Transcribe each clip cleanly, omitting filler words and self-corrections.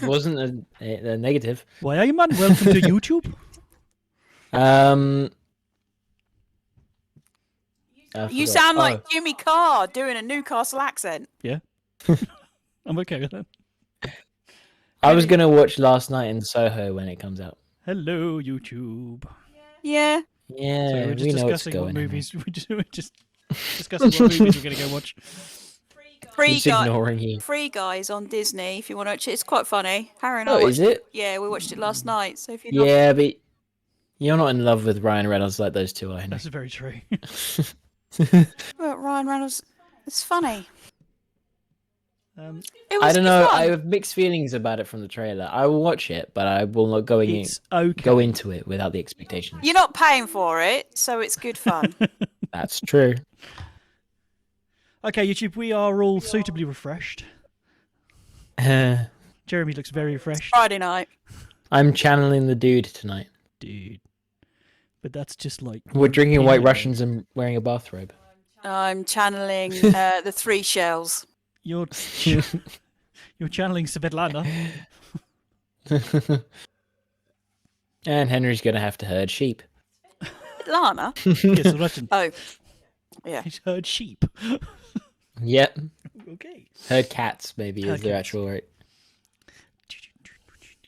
wasn't a negative. Why are you, man? Welcome to YouTube. You sound like Jimmy Carr doing a Newcastle accent. Yeah. I'm okay with that. I was gonna watch Last Night in Soho when it comes out. Hello, YouTube. Yeah. Yeah, So we're we just know what's discussing going what on. movies. We're just discussing what movies we're going to go watch. He's ignoring you. Free Guys on Disney. If you want to watch it, it's quite funny. Harry and I Oh, watched is it? Yeah, we watched it last night. So if you Yeah, but you're not in love with Ryan Reynolds like those two are. That's very true. Well, Ryan Reynolds, it's funny. I don't know. I have mixed feelings about it from the trailer. I will watch it, but I will not go into it without the expectations. You're not paying for it, so it's good fun. That's true. Okay, YouTube, we are all suitably refreshed. Jeremy looks very refreshed. Friday night. I'm channeling the dude tonight. Dude. But that's just like... We're drinking White Russians and wearing a bathrobe. I'm channeling the Three Shells. You're channeling Svetlana. And Henry's going to have to herd sheep. Lana? Yes, Russian. Oh. Yeah. He's herd sheep. Yep. Okay. Herd cats, maybe, is their actual right.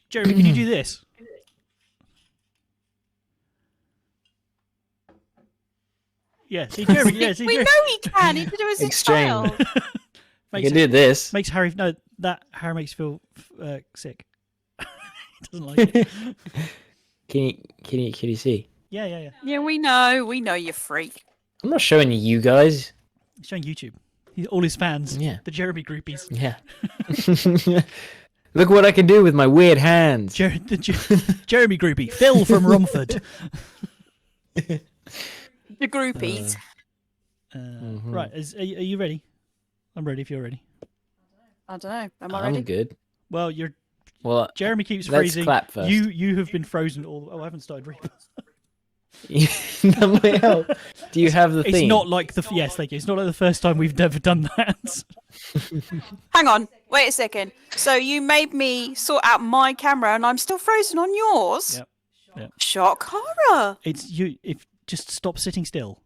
Jeremy, can you do this? Yeah, see, Jeremy, yeah, see, we Jeremy. know he can. He did it as a Extreme. child. You can do this. Makes Harry Harry makes feel sick. He doesn't like it. Can you see? Yeah. Yeah, we know you freak. I'm not showing you guys. He's showing YouTube. All his fans. Yeah. The Jeremy groupies. Yeah. Look what I can do with my weird hands. Jeremy groupie. Phil from Romford. The groupies. Right. Are you ready? I'm ready if you're ready. I don't know. Am I ready? I'm good. Well, Jeremy keeps let's freezing. clap first. You have been frozen all. Oh, I haven't started reading. That might help. Do you have the theme? It's not like the yes, thank you. It's not like the first time we've never done that. Hang on. Wait a second. So you made me sort out my camera, and I'm still frozen on yours. Yep. Shock horror. It's you. If just stop sitting still.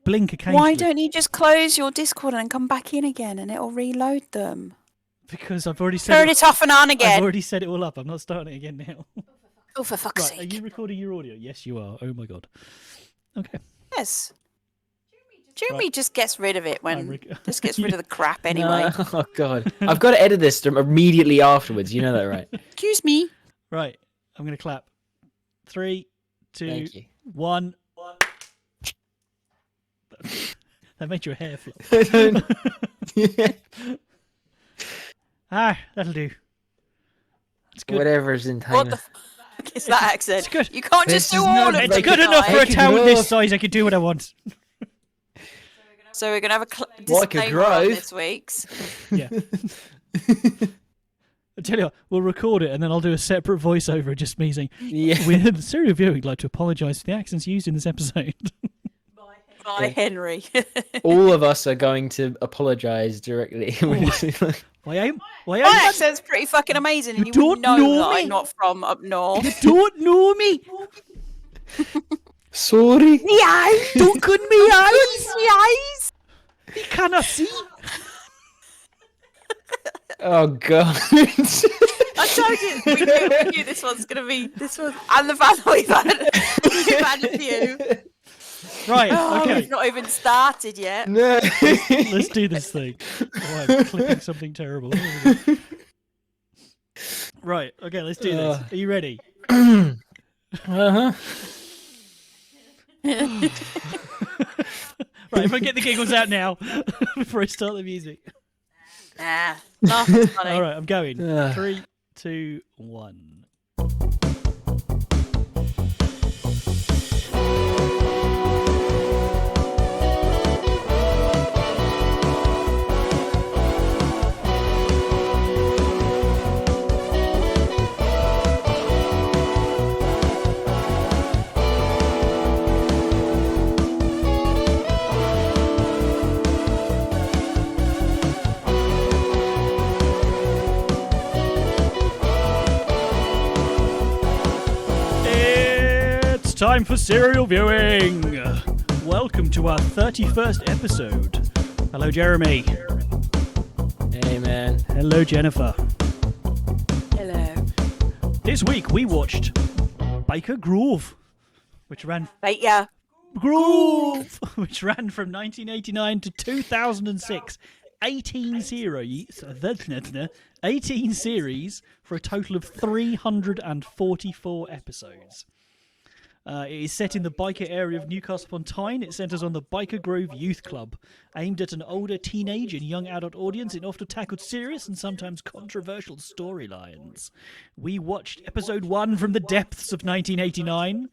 Blink occasionally. Why don't you just close your Discord and come back in again, and it'll reload them? Because I've already said Turn it off and on again. I've already set it all up. I'm not starting it again now. Oh, for fuck's Right, sake. are you recording your audio? Yes, you are. Oh my god. Okay. Yes. Jeremy just gets rid of it when just gets rid of the crap anyway. No. Oh god, I've got to edit this immediately afterwards. You know that, right? Excuse me. Right, I'm gonna clap. 3, 2, Thank you. 1. That made your hair flop. That'll do. That's good. Whatever's in time. What the fuck is that accent? It's good. You can't This just do is all not of It's it. good enough for a town this size. I can do what I want. So we're gonna have a Byker disclaimer on Grove. this week's. Yeah. I tell you what, we'll record it and then I'll do a separate voiceover just me saying, Yeah. with serial viewing, I'd like to apologise for the accents used in this episode. By Henry. All of us are going to apologise directly. My My accent's pretty fucking amazing, and you don't know know that me. I'm not from up north. don't know me. Sorry. Don't cut me eyes. Eyes. You cannot see. Oh god. I told you, we knew this one's gonna be this one, and the fact that we've had a few. Right, Oh, okay. we've not even started yet. No. Let's do this thing. Oh, I'm clipping something terrible. Right, okay, let's do this. Are you ready? Uh-huh. Right, if I get the giggles out now before I start the music. Nah, nothing's funny. All right, I'm going. 3, 2, 1. time for serial viewing. Welcome to our 31st episode. Hello, Jeremy. Hey, man. Hello, Jennifer. Hello. This week we watched Byker Grove, which ran Right, yeah. which ran from 1989 to 2006. 18 series for a total of 344 episodes. It is set in the biker area of Newcastle upon Tyne. It centres on the Byker Grove Youth Club, aimed at an older teenage and young adult audience. It often tackled serious and sometimes controversial storylines. We watched episode 1 from the depths of 1989.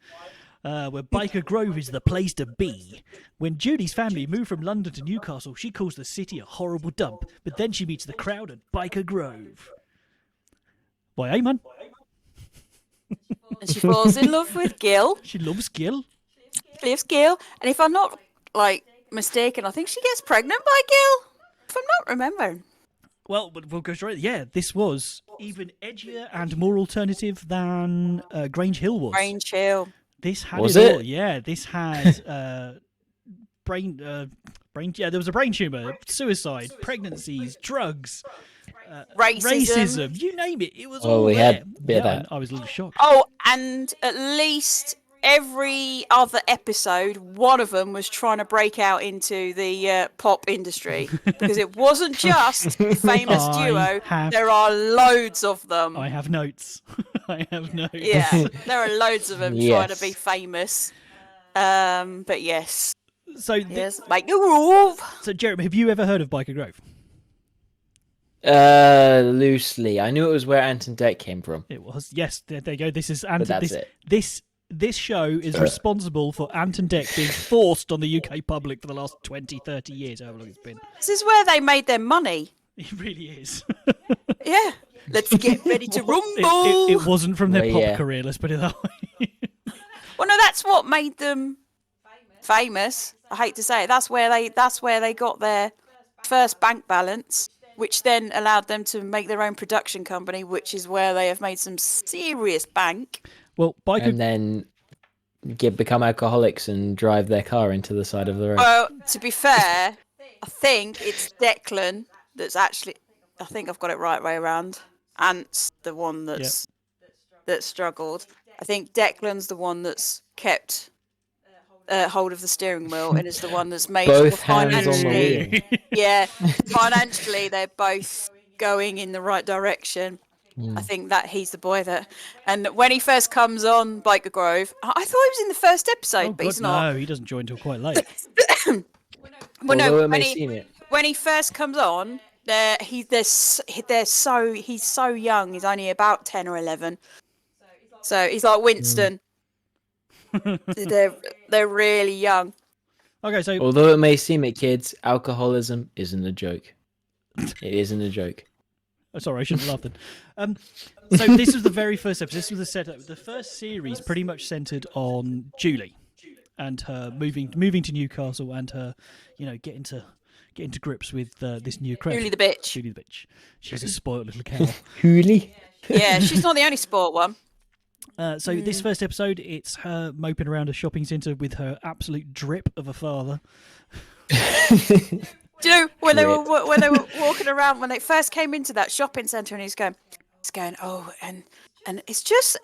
Where Byker Grove is the place to be. When Judy's family moved from London to Newcastle, she calls the city a horrible dump, but then she meets the crowd at Byker Grove. Why, hey, man? And she falls in love with Gill. She loves Gill. She loves Gill. And if I'm not, mistaken, I think she gets pregnant by Gill. If I'm not remembering. Well, but we'll go straight. Yeah, this was even edgier and more alternative than Grange Hill was. Grange Hill. This had Was it all. it? Yeah, this had brain. Yeah, there was a brain tumor, suicide, pregnancies, drugs, racism. You name it. It was all we there. had a bit of that. I was a little shocked. Oh, and at least every other episode, one of them was trying to break out into the pop industry. Because it wasn't just the famous duo. There are loads of them. I have notes. I have notes. Yeah, there are loads of them trying to be famous. But yes. So yes, make the move. So Jeremy, have you ever heard of Byker Grove? Loosely. I knew it was where Ant and Dec came from. It was. Yes, there you go. This is it. This show is responsible for Ant and Dec being forced on the UK public for the last 20, 30 years, however long it's been. This is where they made their money. It really is. Yeah. Let's get ready to rumble. It wasn't from their pop career, let's put it that way. Well, no, that's what made them famous. I hate to say it. That's where they got their first bank balance, which then allowed them to make their own production company, which is where they have made some serious bank. Well, and then become alcoholics and drive their car into the side of the road. Well, to be fair, I think it's Declan that's actually. I think I've got it right way around. Ant's the one that struggled. I think Declan's the one that's kept hold of the steering wheel and is the one that's made both sure hands on the wheel. Yeah, financially they're both going in the right direction. I think that he's the boy that. And when he first comes on Byker Grove, I thought he was in the first episode, but he's not. No, he doesn't join until quite late. Well, no, when he first comes on. He's so young. He's only about 10 or 11. So he's like Winston. They're really young. Okay, so although it may seem it, kids, alcoholism isn't a joke. It isn't a joke. Oh, sorry, I shouldn't have laughed then. So this was the very first episode. This was the setup. The first series pretty much centred on Julie and her moving to Newcastle and her, getting to grips with this new crowd. Julie the bitch. Julie the bitch. She's a spoiled little cow. Julie? Yeah, she's not the only sport one. So this first episode, it's her moping around a shopping centre with her absolute drip of a father. Do you know when they were walking around when they first came into that shopping centre and he's going, oh, and it's just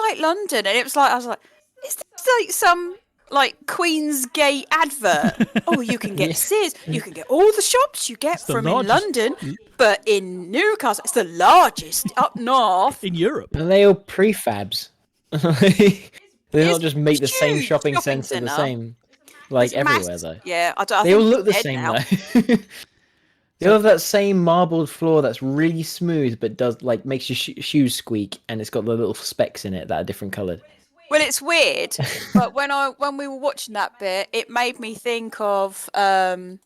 like London, and it was like I was like, is this like some Queen's Gate advert? Oh, you can get Sears, you can get all the shops you get from in London, but in Newcastle it's the largest up north in Europe. And they all prefabs. They don't just make the same shopping centre the same. It's everywhere, though. Yeah, they all look the same, though. They all have that same marbled floor that's really smooth, but does makes your shoes squeak, and it's got the little specks in it that are different coloured. Well, it's weird, but when we were watching that bit, it made me think of in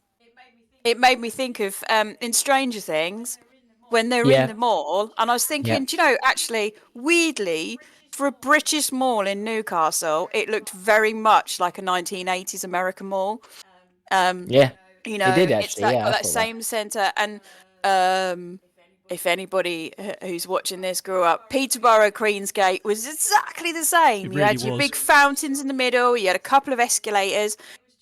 Stranger Things when they're in the mall, and I was thinking, do you know, actually, weirdly, for a British mall in Newcastle, it looked very much like a 1980s American mall. It did actually. It got that same centre, and if anybody who's watching this grew up, Peterborough Queensgate was exactly the same. It You really had your was. big fountains in the middle, you had a couple of escalators,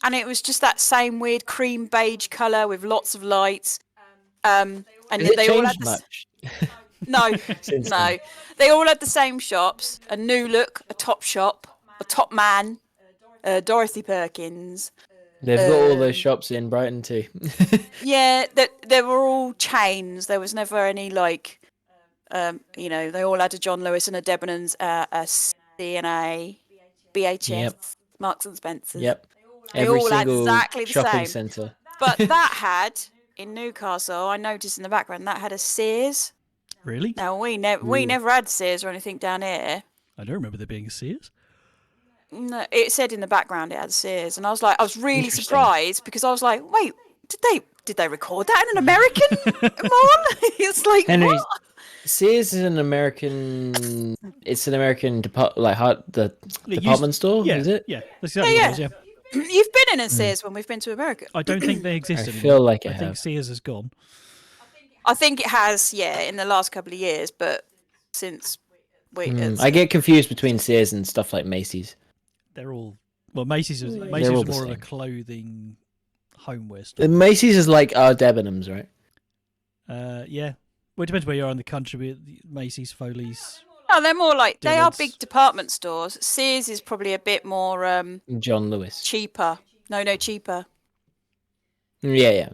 and it was just that same weird cream beige colour with lots of lights. And Has it they all had changed this. much? No, Since no. then? They all had the same shops: a New Look, a Top Shop, a Top Man, Dorothy Perkins. They've got all those shops in Brighton too. Yeah, they were all chains. There was never any like, they all had a John Lewis and a Debenhams, a C&A, BHS, Yep. Marks and Spencers. Yep. They Every all had single exactly the shopping same. centre. But that had in Newcastle, I noticed in the background that had a Sears. Really? Now we never had Sears or anything down here. I don't remember there being a Sears. No, it said in the background it had Sears, and I was really Interesting. surprised because I was like, wait, did they record that in an American mall? It's like Henry, what? Sears is an American. It's an American department store. Yeah, Is it? Yeah, that's exactly what it is, yeah. You've been in a Sears when we've been to America. I don't think they exist I anymore. feel like I I think have. Sears has gone. I think it has, yeah, in the last couple of years, but since I get confused between Sears and stuff like Macy's. They're all Macy's was all more the of a same. clothing homeware store. Macy's is like our Debenhams, right? Yeah. Well, it depends where you are in the country. But Macy's, Foley's. no, they're more like they are Dillard's. big department stores. Sears is probably a bit more John Lewis. cheaper. No, cheaper. Yeah.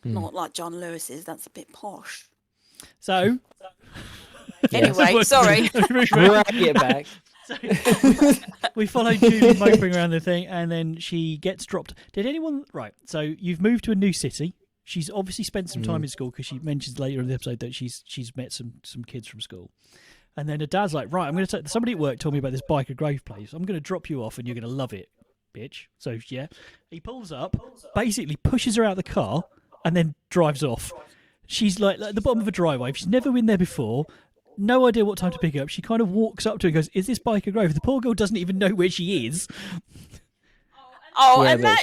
Not like John Lewis's. That's a bit posh. So. Anyway, sorry. Drag it back. We followed Julie moping around the thing, and then she gets dropped. Did anyone? Right. So you've moved to a new city. She's obviously spent some time in school because she mentions later in the episode that she's met some kids from school. And then her dad's like, right, I'm going to somebody at work told me about this Byker Grove place. I'm going to drop you off, and you're going to love it, bitch. So yeah, he pulls up, basically pushes her out of the car, and then drives off. She's like at the bottom of a driveway. She's never been there before. No idea what time to pick her up. She kind of walks up to her and goes, "Is this Byker Grove?" The poor girl doesn't even know where she is. Oh, Yeah, and but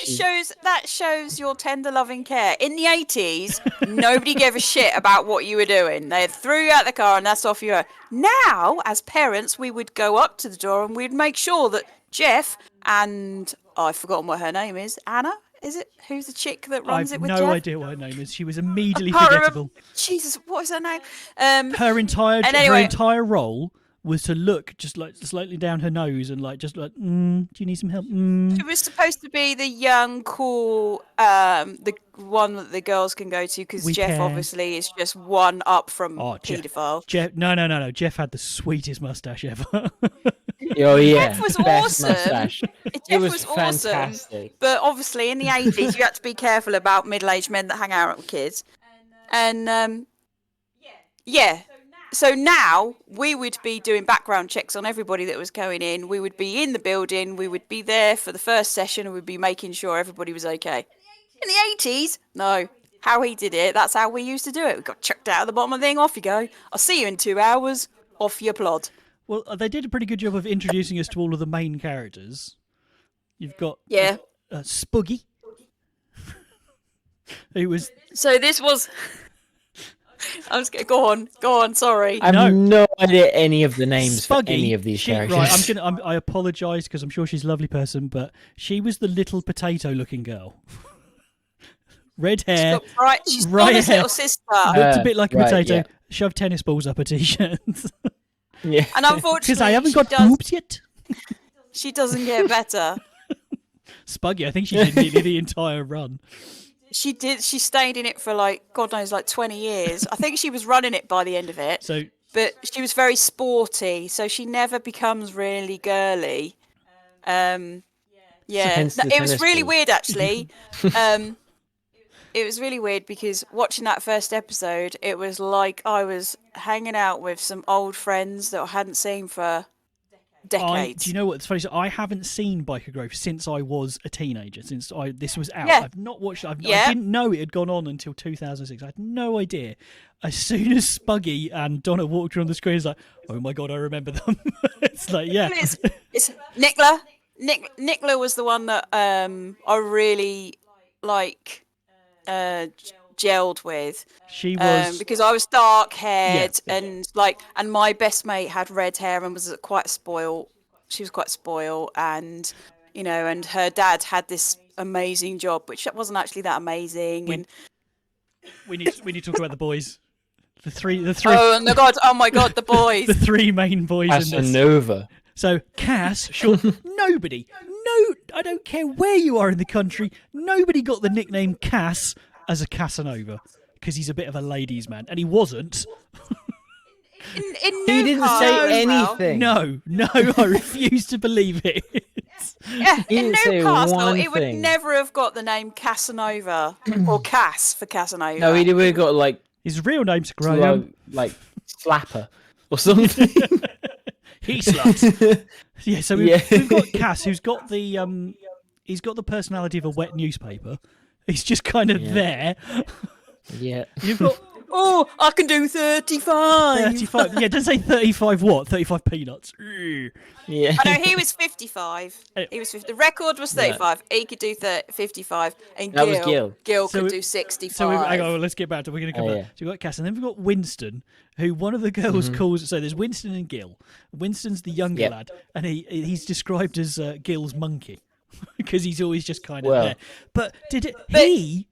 that shows your tender loving care. In the 80s, nobody gave a shit about what you were doing. They threw you out the car and that's off you go. Now, as parents, we would go up to the door and we'd make sure that Jeff and I've forgotten what her name is. Anna? Is it? Who's the chick that runs I've it with no Jeff? idea what her name is. She was immediately Can't remember- forgettable. Jesus, what is her name? Her entire And anyway- her entire role was to look just like slightly down her nose and like just like, do you need some help? She was supposed to be the young, cool, the one that the girls can go to because We Jeff care. obviously is just one up from Oh, paedophile. Jeff, no. Jeff had the sweetest mustache ever. Oh yeah, Jeff was best awesome. mustache. Jeff It was was awesome. fantastic. But obviously, in the 80s, you had to be careful about middle-aged men that hang out with kids. And, yeah. So now, we would be doing background checks on everybody that was going in. We would be in the building. We would be there for the first session, and we'd be making sure everybody was okay. In the 80s, no. How he did it, that's how we used to do it. We got chucked out of the bottom of the thing, off you go. I'll see you in 2 hours, off you plod. Well, they did a pretty good job of introducing us to all of the main characters. You've got Yeah. Spuggy, who was So this was... I was go on. Sorry. I have no idea any of the names for Spuggy. any of these characters. Right, I apologise because I'm sure she's a lovely person, but she was the little potato-looking girl. Red hair, She's right Donna's hair. little sister. looked a bit like a right, potato. yeah. Shoved tennis balls up her t-shirts. Yeah. And unfortunately, Because I haven't got does, boobs yet. she doesn't get better. Spuggy, I think she did nearly the entire run. She did. She stayed in it for God knows, 20 years. I think she was running it by the end of it. So But she was very sporty, so she never becomes really girly. Yeah, Hence the it was tennis really balls. weird actually. It was really weird because watching that first episode, it was like I was hanging out with some old friends that I hadn't seen for decades. do you know what? It's funny. So I haven't seen Byker Grove since I was a teenager. Since this was out, Yeah. I've not watched. I Yeah. didn't know it had gone on until 2006. I had no idea. As soon as Spuggy and Donna walked on the screen, it's like, oh my god, I remember them. It's like, yeah, It's Nicola. Nicola was the one that I really like. gelled with. She was Because I was dark haired Yeah. and my best mate had red hair and was quite spoiled. She was quite spoiled, and and her dad had this amazing job, which wasn't actually that amazing. we need to talk about the boys. The three. Oh my god, the boys. The three main boys in this. Casanova. So Cass, sure, nobody, I don't care where you are in the country, nobody got the nickname Cass as a Casanova because he's a bit of a ladies' man, and he wasn't. In He didn't Newcastle say as well. anything. No, I refuse to believe it. Yeah, He in didn't say Newcastle, one it would thing. never have got the name Casanova or Cass for Casanova. No, he would have got like His real name's Graham. like Slapper or something. He sluts. Yeah, so we've got Cass, who's got the he's got the personality of a wet newspaper. He's just kind of there. Yeah. You've got I can do 35. 35. Yeah, doesn't say 35 what? 35 peanuts. Yeah. I know he was 55. He was 50. The record was 35. He could do 55, and That was Gill. Gill So could we- do 65. So hang on, let's get back to. We're going to come back. yeah. So we've got Cass, and then we've got Winston, who one of the girls calls. So there's Winston and Gill. Winston's the younger Yep. lad, and he's described as Gill's monkey because he's always just kind of Well. there. But he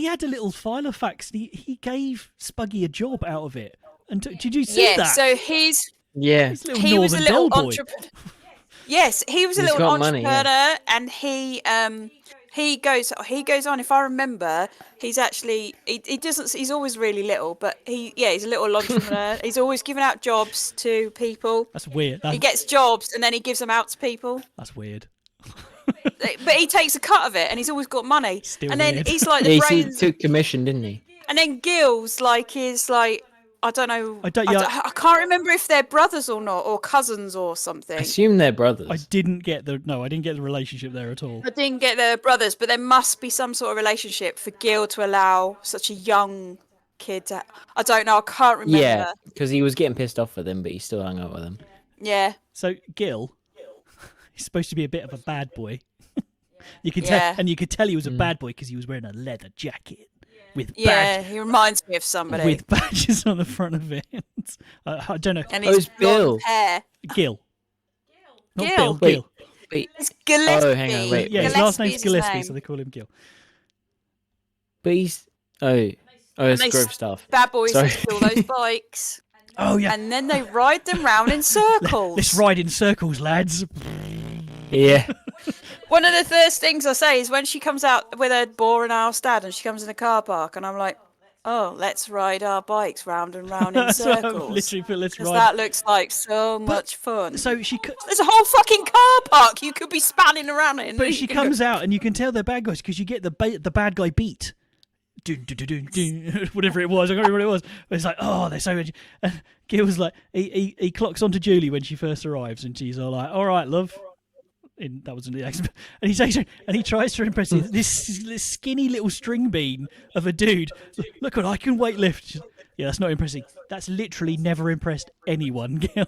had a little file of facts. He gave Spuggy a job out of it. And did you see Yeah, that? so he's Yeah. He's a little he was a Northern little Bell boy. entrepreneur. Yes, he was a He's little got money, entrepreneur, yeah. and he goes on. If I remember, he's actually he doesn't. He's always really little, but he's a little entrepreneur. He's always giving out jobs to people. That's weird. He gets jobs and then he gives them out to people. That's weird. But he takes a cut of it, and he's always got money. Still and then weird. he's like Yeah, the he brains. took commission, didn't he? And then Gill's I don't know. I don't- I can't remember if they're brothers or not, or cousins or something. I assume they're brothers. I didn't get the relationship there at all. I didn't get their brothers, but there must be some sort of relationship for Gill to allow such a young kid to. I don't know. I can't remember. Yeah, because he was getting pissed off with them, but he still hung out with them. Yeah. So Gill, he's supposed to be a bit of a bad boy. You could Yeah. tell, and you could tell he was a bad boy because he was wearing a leather jacket with Yeah, he reminds me of somebody. with badges on the front of it. I don't know. and Oh, his it's Bill. blonde hair. Gill. Not Gill. Bill. Wait. Gill. Wait, It's Gillespie. Oh, hang on, wait, Yeah, his wait. last name's his Gillespie, name. so they call him Gill. but he's it's they Grove stuff. Bad boys Sorry. steal those bikes, Oh yeah. and then they ride them round in circles. Let's ride in circles, lads. Yeah. One of the first things I say is when she comes out with her boring ass dad, and she comes in the car park, and I'm like, "Oh, let's ride our bikes round and round in So I've circles." literally put let's 'Cause ride. that looks like so much fun. So There's a whole fucking car park you could be spanning around in. but she comes out and you can tell they're bad guys because you get the bad guy beat. Dun, dun, dun, dun, dun, whatever it was, I can't remember what it was. But it's like, oh, they're so. And Gill's like, he clocks onto Julie when she first arrives, and she's all like, "All right, love." That wasn't the accent. And he takes her, and he tries to impress this skinny little string bean of a dude. Look what I can weightlift. She's like, yeah, that's not impressive. That's literally never impressed anyone, Gill.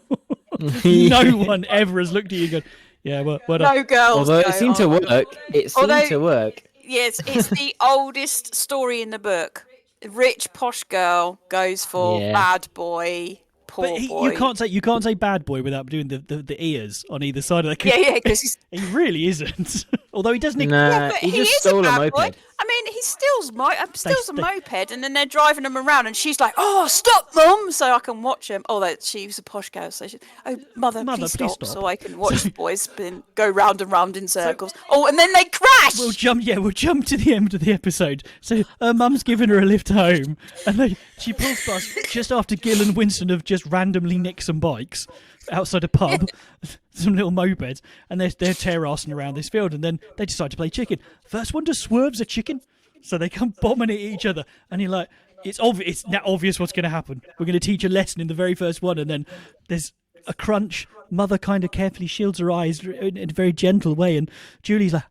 No one ever has looked at you and gone, yeah, what up? No girls. Although go, it seemed to "Oh." work. It seemed Although- to work. Yes, it's the oldest story in the book. Rich posh girl goes for Yeah. bad boy, poor But boy. you can't say bad boy without doing the ears on either side of the. Yeah, because He really isn't. Although he doesn't. Nah, but he he just is stole a a bad moped. boy. I mean, he steals a they- moped, and then they're driving them around, and she's like, "Oh, stop, mum!" So I can watch him. Oh, that she was a posh girl, so she, "Oh, mother, Mother, please please stop," stop. so I can watch the boys go round and round in circles. Oh, and then they crash. We'll jump to the end of the episode. So her mum's giving her a lift home, and she pulls past just after Gill and Winston have just randomly nicked some bikes outside a pub, some little mopeds, and they're tear-assing around this field, and then they decide to play chicken. First one to swerve's a chicken, so they come bombing at each other, and you're like, it's now obvious what's going to happen. We're going to teach a lesson in the very first one, and then there's a crunch. Mother kind of carefully shields her eyes in a very gentle way, and Julie's like,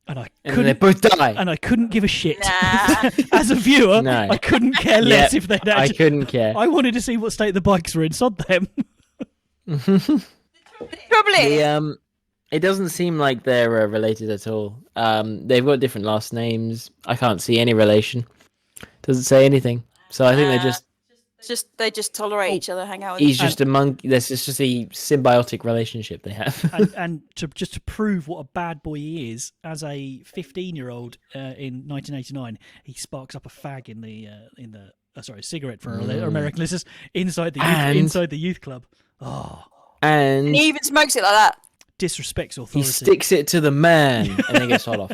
and I And couldn't. they both die. And I couldn't give a shit. Nah. As a viewer, No. I couldn't care less Yep, if they'd I actually. couldn't care. I wanted to see what state the bikes were in. Sod them. The trouble is, It doesn't seem like they're related at all. They've got different last names. I can't see any relation. Doesn't say anything. So I think they just They just tolerate Oh, each other, hang out with he's each other. just a monkey. This is just a symbiotic relationship they have. and to prove what a bad boy he is, as a 15-year-old in 1989, he sparks up a fag in the a cigarette for our American listeners inside the youth club. Oh, And And he even smokes it like that. disrespects he authority. sticks it to the man and then gets shot off.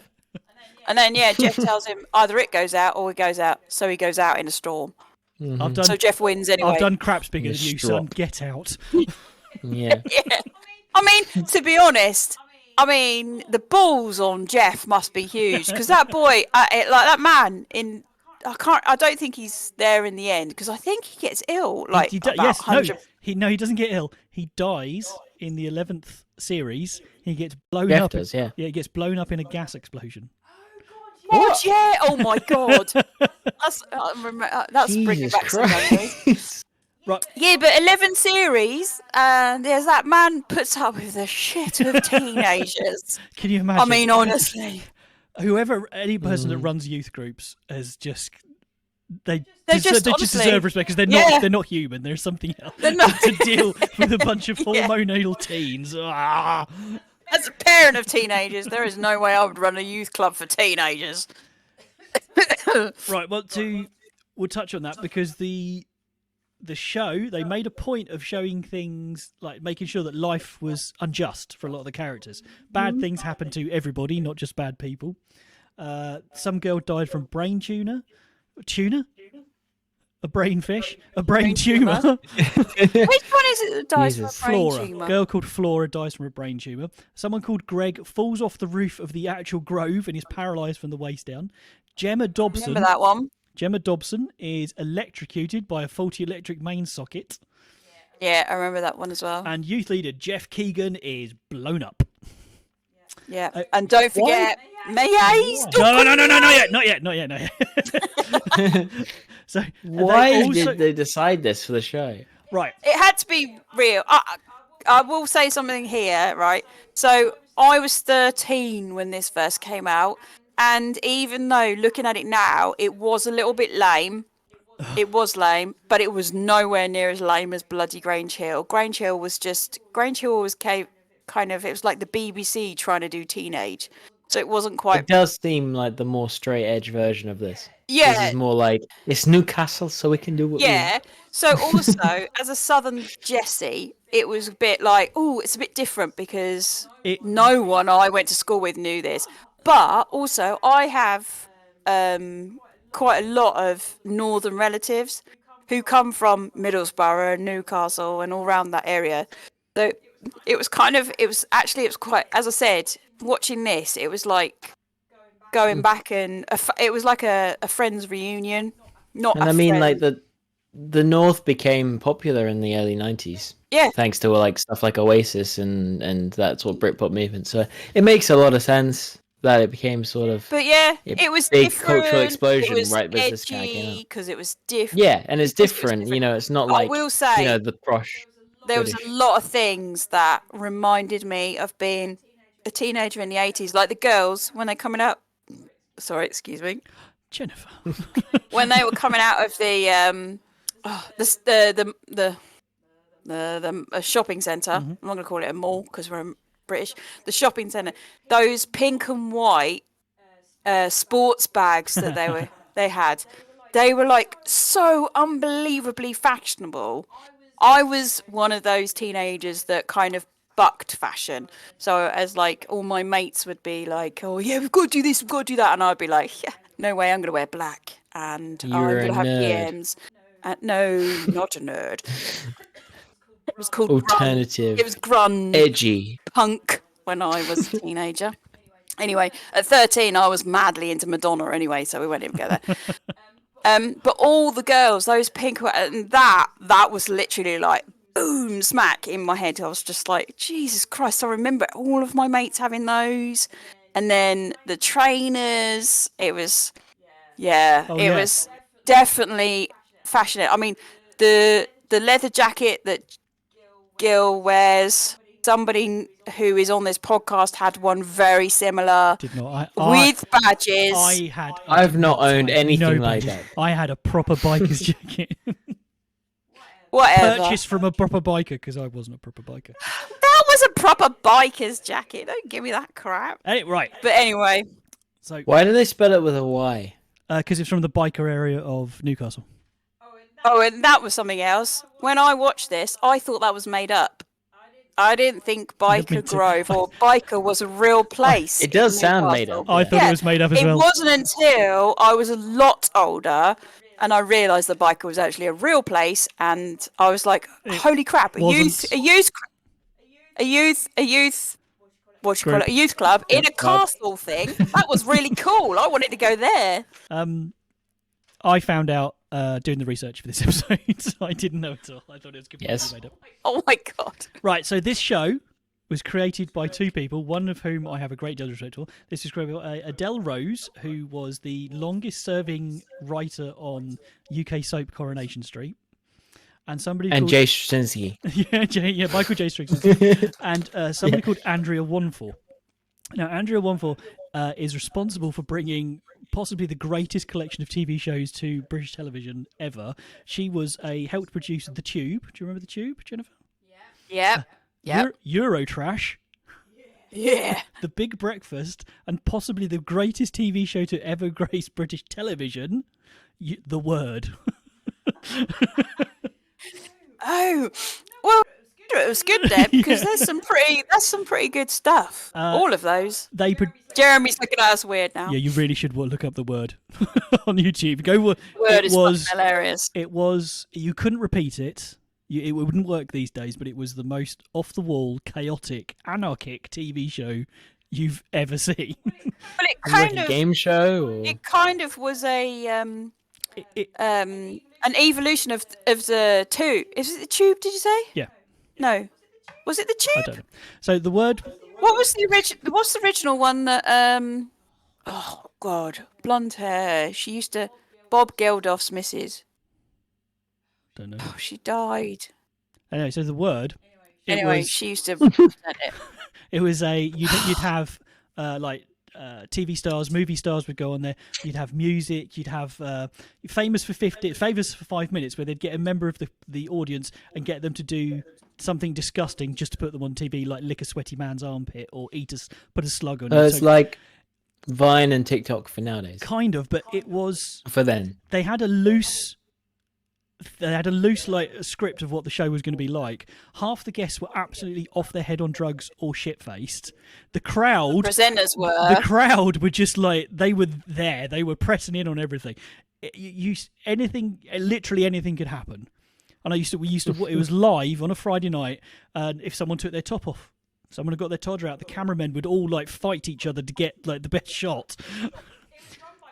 And then, Jeff tells him either it goes out or it goes out. So he goes out in a storm. I've done So Jeff wins anyway. I've done craps bigger than You you, strop. son. Get out. Yeah. Yeah. I mean, to be honest, the balls on Jeff must be huge because that boy, like that man I don't think he's there in the end because I think he gets ill. Like about 100. He doesn't get ill. He dies in the 11th series. He gets blown Jeff up. does, yeah. Yeah, he gets blown up in a gas explosion. What? Yeah. Oh my God. That's bringing Jesus back some memories. Christ. Right. Yeah, but 11 series, and there's that man puts up with the shit of teenagers. Can you imagine? I mean, honestly. Any person that runs youth groups has just they just deserve honestly- respect because Yeah. they're not human. There's something else They're not- to deal with a bunch of hormonal teens. Ah. As a parent of teenagers, there is no way I would run a youth club for teenagers. Right. Well, we'll touch on that because the show, they made a point of showing things like making sure that life was unjust for a lot of the characters. Bad things happen to everybody, not just bad people. Some girl died from brain tumor. A brain fish? A brain tumour. Which one is it that dies Jesus. from a brain Flora. tumour? Girl called Flora dies from a brain tumour. Someone called Greg falls off the roof of the actual grove and is paralysed from the waist down. Gemma Dobson. Remember that one? Gemma Dobson is electrocuted by a faulty electric main socket. Yeah, I remember that one as well. And youth leader Jeff Keegan is blown up. Yeah, and don't forget Mayay's. No, not yet. So Why also, did they decide this for the show? right? It had to be real. I will say something here, right? So I was 13 when this first came out, and even though looking at it now, it was a little bit lame. It was lame, but it was nowhere near as lame as bloody Grange Hill. Grange Hill was kind of, it was like the BBC trying to do teenage. So it wasn't quite. It does seem like the more straight edge version of this. Yeah. This is more like, it's Newcastle, so we can do what we want. Yeah. So also, as a Southern Jessie, it was a bit like, oh, it's a bit different because no one I went to school with knew this. But also, I have quite a lot of northern relatives who come from Middlesbrough and Newcastle and all around that area. So it was quite, as I said, watching this, it was like going back and it was like a friends reunion. Like the North became popular in the early 90s. Yeah. Thanks to like stuff like Oasis and that sort of Britpop movement. So it makes a lot of sense that it became sort of But yeah, it was big different. cultural explosion it was right as this guy came edgy out. because it was different. Yeah, and it's different. You know, it's not like I will say, the prosh. there was a British. lot of things that reminded me of being a teenager in the 80s, like the girls when they're coming out. Sorry, excuse me. Jennifer. When they were coming out of the shopping centre. I'm not going to call it a mall because we're British. The shopping centre. Those pink and white sports bags that they had. They were like so unbelievably fashionable. I was one of those teenagers that kind of bucked fashion. So as like all my mates would be like, oh yeah, we've got to do this, we've got to do that, and I'd be like, yeah, no way, I'm going to wear black and I'm You're going to a have nerd. PMs. No, not a nerd. It was called Alternative. Grunge. It was grunge Edgy. punk when I was a teenager. Anyway, at 13, I was madly into Madonna anyway, so we went in together. But all the girls, those pink, and that was literally like boom, smack in my head. I was just like, Jesus Christ! I remember all of my mates having those, and then the trainers. It was, it was definitely fashionable. I mean, the leather jacket that Gill wears. somebody who is on this podcast had one very similar Did not. with badges. I've not owned anything like badges. that. I had a proper biker's jacket. Whatever. Purchased from a proper biker because I wasn't a proper biker. That was a proper biker's jacket. Don't give me that crap. Right. But anyway. So Why do they spell it with a Y? because it's from the biker area of Newcastle. Oh, and that was something else. When I watched this, I thought that was made up. I didn't think Me Byker too. Grove or Byker was a real place. It does in sound Newcastle. made up. I thought it was made up as It well. wasn't until I was a lot older and I realised that Byker was actually a real place, and I was like, "Holy crap! A youth, what do you call it? A youth club in a castle thing. That was really cool. I wanted to go there." I found out doing the research for this episode. I didn't know at all. I thought it was completely made up. Oh my god! Right, so this show was created by two people, one of whom I have a great deal of respect for. This is created by Adele Rose, who was the longest-serving writer on UK soap Coronation Street, and somebody And called... Jay Straczynski. Michael J. Straczynski, and somebody called Andrea Wonfor. Now, Andrea Wonfor is responsible for bringing possibly the greatest collection of TV shows to British television ever. She was a helped produce The Tube. Do you remember The Tube, Jennifer? Yep. Eurotrash, Yeah. The Big Breakfast, and possibly the greatest TV show to ever grace British television, The Word. Oh, well, it was good then because that's some pretty good stuff. All of those. Jeremy's looking at us weird now. Yeah, you really should look up The Word on YouTube. Word is fucking hilarious. It was. You couldn't repeat it. It wouldn't work these days, but it was the most off-the-wall, chaotic, anarchic TV show you've ever seen. But it Like kind a of game show? Or... it kind of was a an evolution of the Tube. Is it the Tube? Did you say? Yeah. No. Was it the Tube? I don't know. So The Word. What was the original? What's the original one that? Oh God, blonde hair. She used to. Bob Geldof's missus. Don't know. Oh, she died. Anyway, so The Word. Anyway, she used to present it. It was you'd have TV stars, movie stars would go on there. You'd have music. You'd have famous for 5 minutes, where they'd get a member of the audience and get them to do something disgusting just to put them on TV, like lick a sweaty man's armpit or put a slug on. It's like Vine and TikTok for nowadays. Kind of, but it was For then. They had a loose like script of what the show was going to be like. Half the guests were absolutely off their head on drugs or shit-faced. The crowd, Presenters were. the crowd were just like, they were there. They were pressing in on everything. Literally anything could happen. And it was live on a Friday night. And if someone took their top off, someone had got their todger out, the cameramen would all like fight each other to get like the best shot.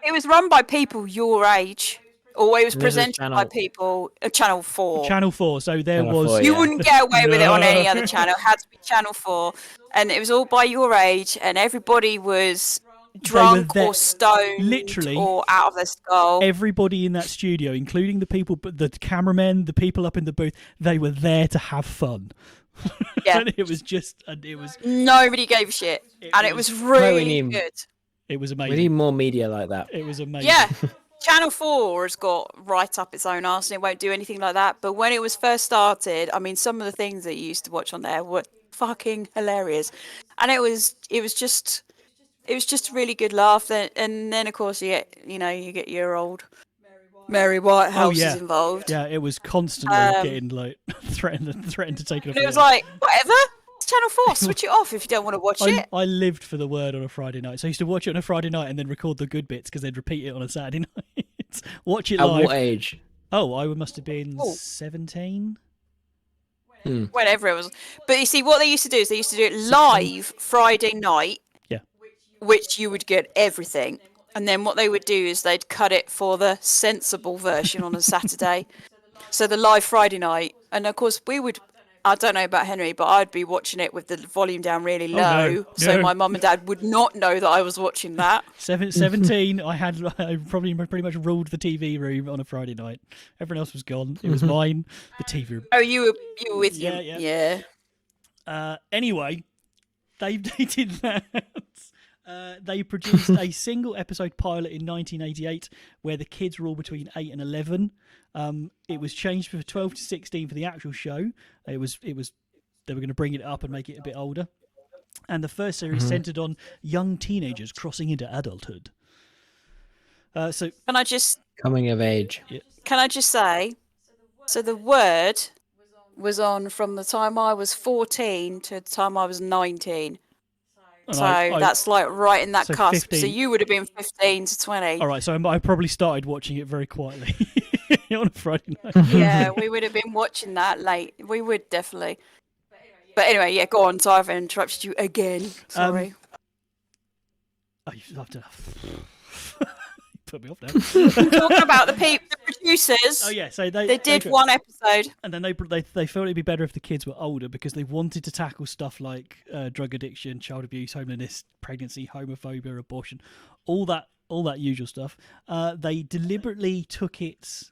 It was run by people your age. Or it was And this is presented by people. Channel 4. Channel 4. So there Channel was. 4, You yeah. wouldn't get away with it on No. any other channel. It had to be Channel 4. And it was all by your age. And everybody was drunk there- or stoned. literally, or out of their skull. Everybody in that studio, including the cameramen, the people up in the booth, they were there to have fun. Yeah. And it was Nobody gave a shit. And it was really good. It was We amazing. need more media like that. It was amazing. Yeah. Channel 4 has got right up its own arse and it won't do anything like that. But when it was first started, I mean, some of the things that you used to watch on there were fucking hilarious. And it was just a really good laugh. And then, of course, you get your old Mary Whitehouse is involved. Yeah, it was constantly getting like threatened to take it off. And it was like, whatever. It's Channel 4. Switch it off if you don't want to watch it. I lived for The Word on a Friday night. So I used to watch it on a Friday night and then record the good bits because they'd repeat it on a Saturday night. Watch it At live. what age? Oh, I must have been 17. Whatever it was. But you see, what they used to do is they used to do it live Friday night. Yeah. Which you would get everything. And then what they would do is they'd cut it for the sensible version on a Saturday. So the live Friday night. And of course, I don't know about Henry, but I'd be watching it with the volume down really low. No. So my mum and dad would not know that I was watching that. 17, I probably pretty much ruled the TV room on a Friday night. Everyone else was gone. It was mine, the TV room. Oh, you were with you. Yeah. Anyway, they did that. They produced a single episode pilot in 1988 where the kids were all between 8 and 11. It was changed for 12 to 16 for the actual show. It was they were going to bring it up and make it a bit older. And the first series centered on young teenagers crossing into adulthood. So Can I just Coming of age. say, so the word was on from the time I was 14 to the time I was 19. and So I- that's like right in that so cusp. 15. So you would have been 15 to 20. all right, so I probably started watching it very quietly on a Friday night. Yeah, we would have been watching that late. We would definitely. But anyway, yeah, go on. Sorry, I've interrupted you again. Sorry. Oh, you have to put me off now. Talking about the producers. Oh yeah, so They did one episode. and then they felt it'd be better if the kids were older because they wanted to tackle stuff like drug addiction, child abuse, homelessness, pregnancy, homophobia, abortion, all that usual stuff. They deliberately took it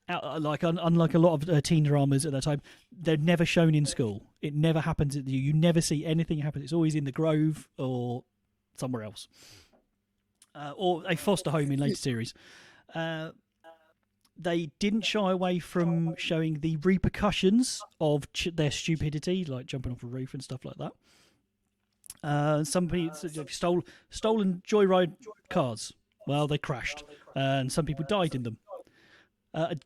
out, like unlike a lot of teen dramas at that time, they're never shown in school. It never happens at you never see anything happen. It's always in the Grove or somewhere else, or a foster home in later series. They didn't shy away from showing the repercussions of their stupidity, like jumping off a roof and stuff like that. Some people stolen joyride cars. Well, they crashed, and some people died in them.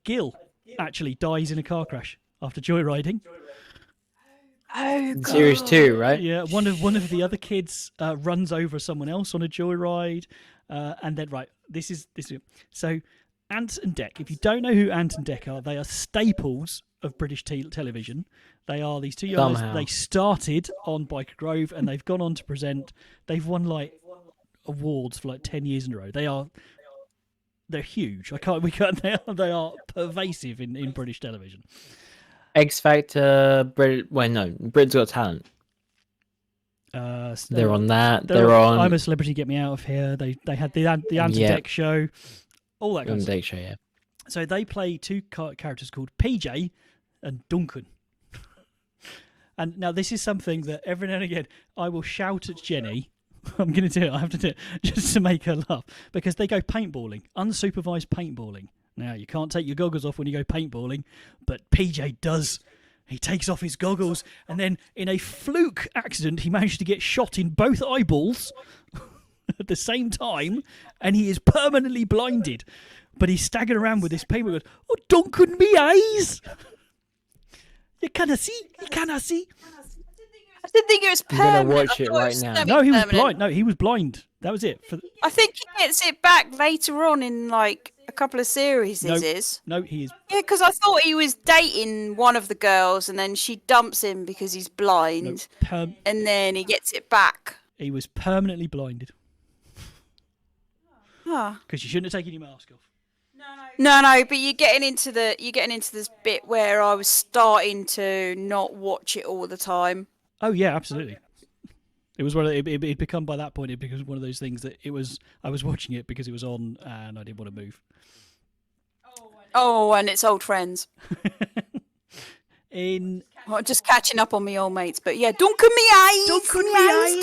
Gill actually dies in a car crash after joyriding. Oh, God. Series 2, right? Yeah, one of the other kids runs over someone else on a joyride, and then this is so. Ant and Dec. If you don't know who Ant and Dec are, they are staples of British television. They are these two young. Somehow. They started on Byker Grove, and they've gone on to present. They've won like awards for like 10 years in a row. They're huge. They are pervasive in British television. X Factor, Britain's Got Talent. They're on that. They're on I'm a Celebrity, Get Me Out of Here. They had the Ant and Dec show, all that kind of stuff. Show, yeah. So they play two characters called PJ and Duncan. And now this is something that every now and again I will shout at Jenny. I'm going to do it. I have to do it just to make her laugh because they go paintballing, unsupervised paintballing. Now you can't take your goggles off when you go paintballing, but PJ does. He takes off his goggles, and then in a fluke accident, he managed to get shot in both eyeballs at the same time, and he is permanently blinded. But he's staggering around with this paper and goes, "Oh, Duncan, me eyes! You cannot see. You cannot see." I didn't think it was I'm gonna permanent. watch I it thought right was now. No, he was semi-permanent. blind. No, he was blind. That was it. I think he gets it back later on in like a couple of series. No. Is No, he is. yeah, because I thought he was dating one of the girls, and then she dumps him because he's blind, and then he gets it back. He was permanently blinded Ah. because you shouldn't have taken your mask off. No, but you're getting into this bit where I was starting to not watch it all the time. Oh yeah, absolutely. It was one of it'd become by that point it becomes one of those things that I was watching it because it was on and I didn't want to move. Oh, and it's old friends. Well, Just catching up on me old mates, but yeah, Duncan me eyes, Duncan me me eyes, eyes.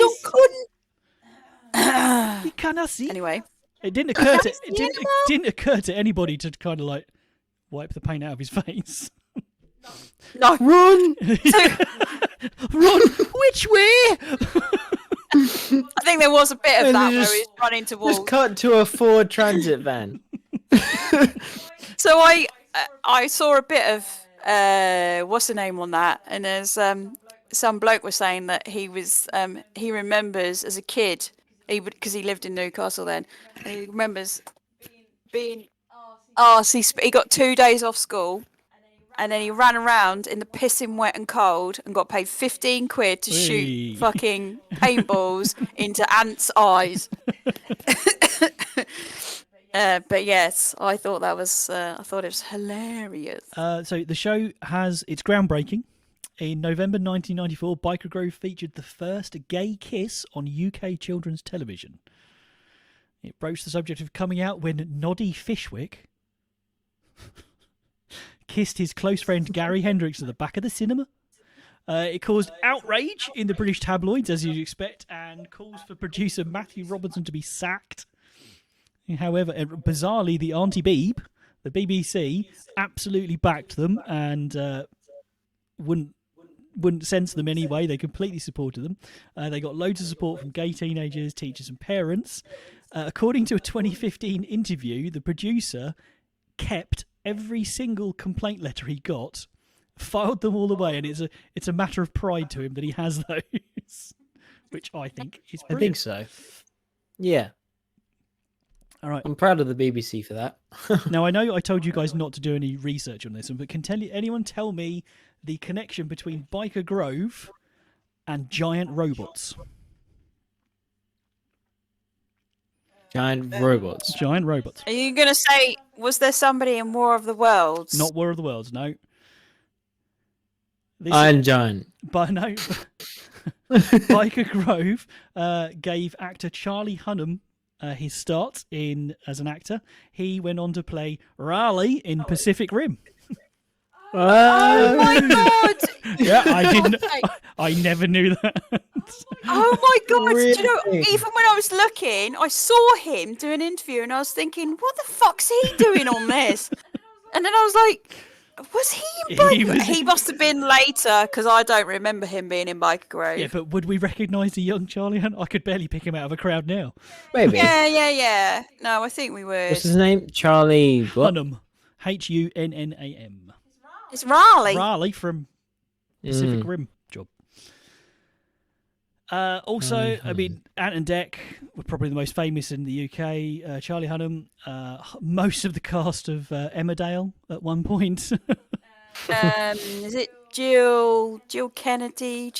Duncan. you cannot see. Anyway, It didn't occur to anybody to kind of like wipe the paint out of his face. no, Run! Run! Which way? I think there was a bit of And that they where just- he was running to walls. Just cut to a Ford Transit van. So I saw a bit of what's the name on that, and there's some bloke was saying that he remembers as a kid because he lived in Newcastle then, and he remembers being he got 2 days off school, and then he ran around in the pissing wet and cold and got paid 15 quid to Whee. shoot fucking paintballs into ants' eyes. But yes, I thought it was hilarious. So the show it's groundbreaking. In November 1994, Byker Grove featured the first gay kiss on UK children's television. It broached the subject of coming out when Noddy Fishwick kissed his close friend Gary Hendricks at the back of the cinema. It caused outrage in the British tabloids, as you'd expect, and calls for producer Matthew Robinson to be sacked. However, bizarrely, the Auntie Beeb, the BBC, absolutely backed them and wouldn't censor them anyway. They completely supported them. They got loads of support from gay teenagers, teachers, and parents. According to a 2015 interview, the producer kept every single complaint letter he got, filed them all away, and it's a matter of pride to him that he has those, which I think is brilliant. I think so. Yeah. All right. I'm proud of the BBC for that. Now, I know I told you guys not to do any research on this, but can anyone tell me the connection between Byker Grove and giant robots? Giant robots. Giant robots. Are you going to say, was there somebody in War of the Worlds? Not War of the Worlds, no. Iron Giant. But no. Byker Grove gave actor Charlie Hunnam his start as an actor. He went on to play Raleigh in Pacific Rim. Oh my god! Yeah, I never knew that. Oh my god! Really? Do you know, even when I was looking, I saw him do an interview, and I was thinking, "What the fuck's he doing on this?" And then I was like, "Was he in Byker?" He must have been later, because I don't remember him being in Byker Grove. Yeah, but would we recognise the young Charlie Hunnam? I could barely pick him out of a crowd now. Maybe. Yeah. No, I think we would. What's his name? Charlie what? Hunnam. Hunnam. It's Raleigh. Raleigh from Pacific Rim job. Also, I mean, Ant and Dec were probably the most famous in the UK. Charlie Hunnam, most of the cast of Emmerdale at one point. Is it Gill Kennedy,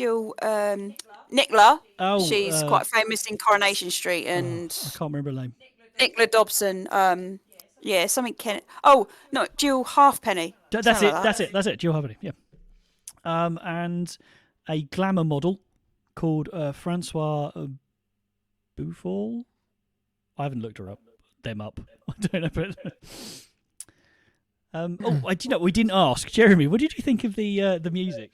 Nicola? Oh, she's quite famous in Coronation Street, and I can't remember her name. Nicola Dobson. Yeah, something Oh no, Jill Halfpenny. That's it. Jill Halfpenny. Yeah. And a glamour model called Francois Bouffal. I haven't looked her up. Them up. I don't know. But I do know. We didn't ask Jeremy. What did you think of the music?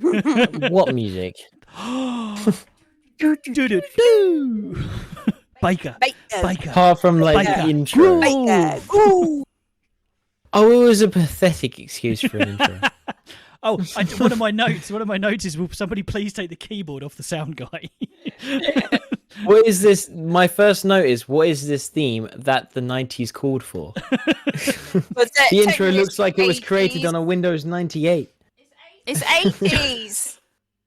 What music? Do. Byker. Apart from like Byker. the intro. Byker. Oh, it was a pathetic excuse for an intro. One of my notes is, will somebody please take the keyboard off the sound guy? What is this? My first note is, what is this theme that the 90s called for? The intro looks like it was created on a Windows 98. It's 80s.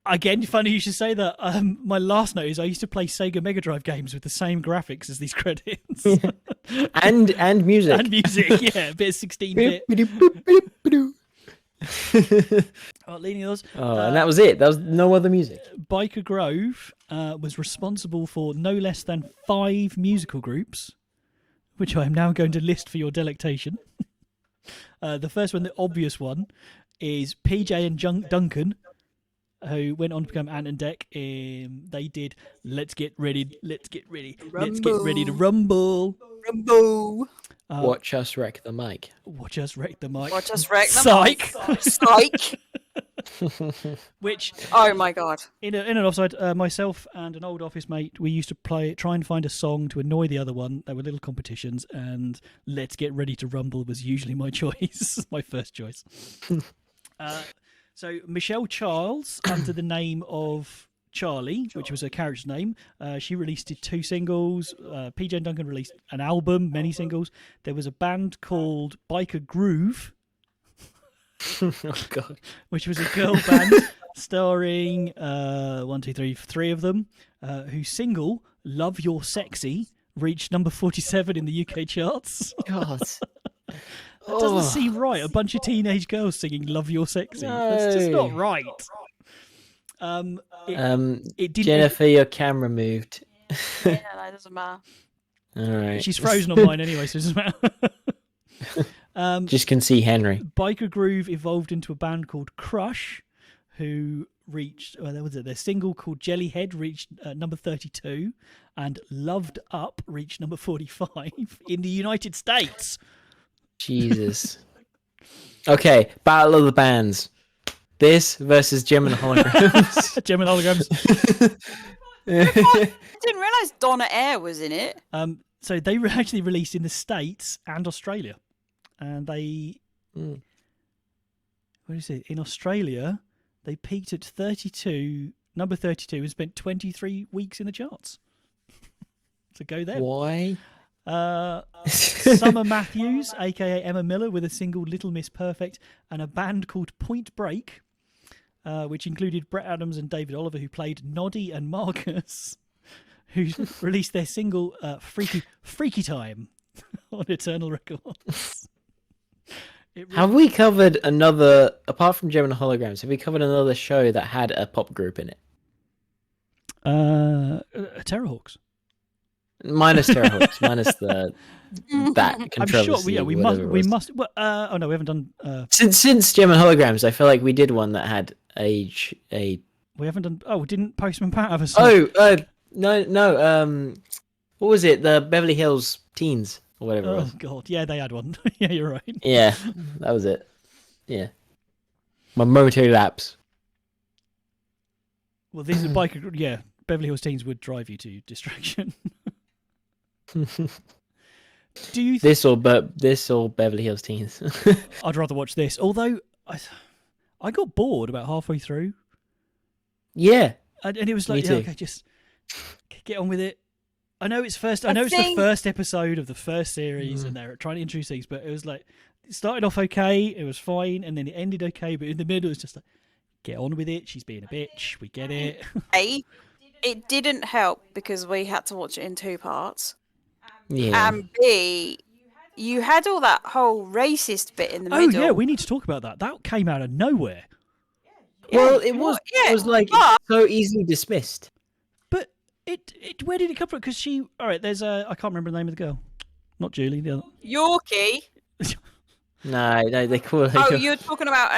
Again, funny you should say that. My last note is I used to play Sega Mega Drive games with the same graphics as these credits. and music. And music, yeah. A bit of 16-bit. Leaning yours. And that was it. There was no other music. Byker Grove was responsible for no less than 5 musical groups, which I am now going to list for your delectation. The first one, the obvious one, is PJ and Duncan, who went on to become Ant and Dec. They did Let's Get Ready to Rumble. Watch us wreck the mic. Watch us wreck the mic. Watch us wreck the Psych. mic. Psych. Which, oh my god. In an offside, myself and an old office mate, we used to try and find a song to annoy the other one. There were little competitions, and Let's Get Ready to Rumble was usually my choice, my first choice. So Michelle Charles, under the name of Charlie, which was her character's name, she released 2 singles. PJ and Duncan released an album, many singles. There was a band called Byker Grove, Oh god! which was a girl band starring 3 of them, whose single "Love You're Sexy" reached number 47 in the UK charts. God. That doesn't seem right. A bunch of teenage girls singing "Love You're Sexy." No. That's just not right. It didn't. Jennifer, your camera moved. Yeah, that doesn't matter. All right. She's frozen on mine anyway, so it doesn't matter. Just can see Henry. Byker Grove evolved into a band called Crush, who reached their single called Jellyhead reached number 32, and Loved Up reached number 45 in the United States. Jesus. Okay, Battle of the Bands. This versus Gem and Holograms. Gem and Holograms. I didn't realise Donna Air was in it. So they were actually released in the States and Australia, and they. What is it? In Australia, they peaked at number 32, and spent 23 weeks in the charts. So go there. Why? Summer Matthews, aka Emma Miller, with a single "Little Miss Perfect," and a band called Point Break, which included Brett Adams and David Oliver, who played Noddy and Marcus, who released their single "Freaky Time" on Eternal Records. Have we covered another, apart from Gem and Holograms, have we covered another show that had a pop group in it? Terrorhawks. Minus Terrorhawks, minus that controversy. I'm sure we must. Well, oh no, we haven't done. Since Gem and Holograms, I feel like we did one that had a. We haven't done. Oh, didn't Postman Pat have a song? No. What was it? The Beverly Hills Teens or whatever. Oh God, yeah, they had one. Yeah, you're right. Yeah, that was it. Yeah, my momentary lapse. Well, this is Byker. Yeah, Beverly Hills Teens would drive you to distraction. Do you this or Beverly Hills Teens? I'd rather watch this. Although I got bored about halfway through. Yeah, and it was like, okay, just get on with it. I know it's the first episode of the first series, and they're trying to introduce things, but it was like it started off okay, it was fine, and then it ended okay, but in the middle it's just like, get on with it. She's being a bitch. We get it. A, it didn't help because we had to watch it in 2 parts. Yeah. And B, you had all that whole racist bit in the middle. Oh yeah, we need to talk about that. That came out of nowhere. Well, it was like so easily dismissed. But it where did it come from? Because all right, there's I can't remember the name of the girl. Not Julie, the other. Yorkie. No, they call her. Oh, you're talking about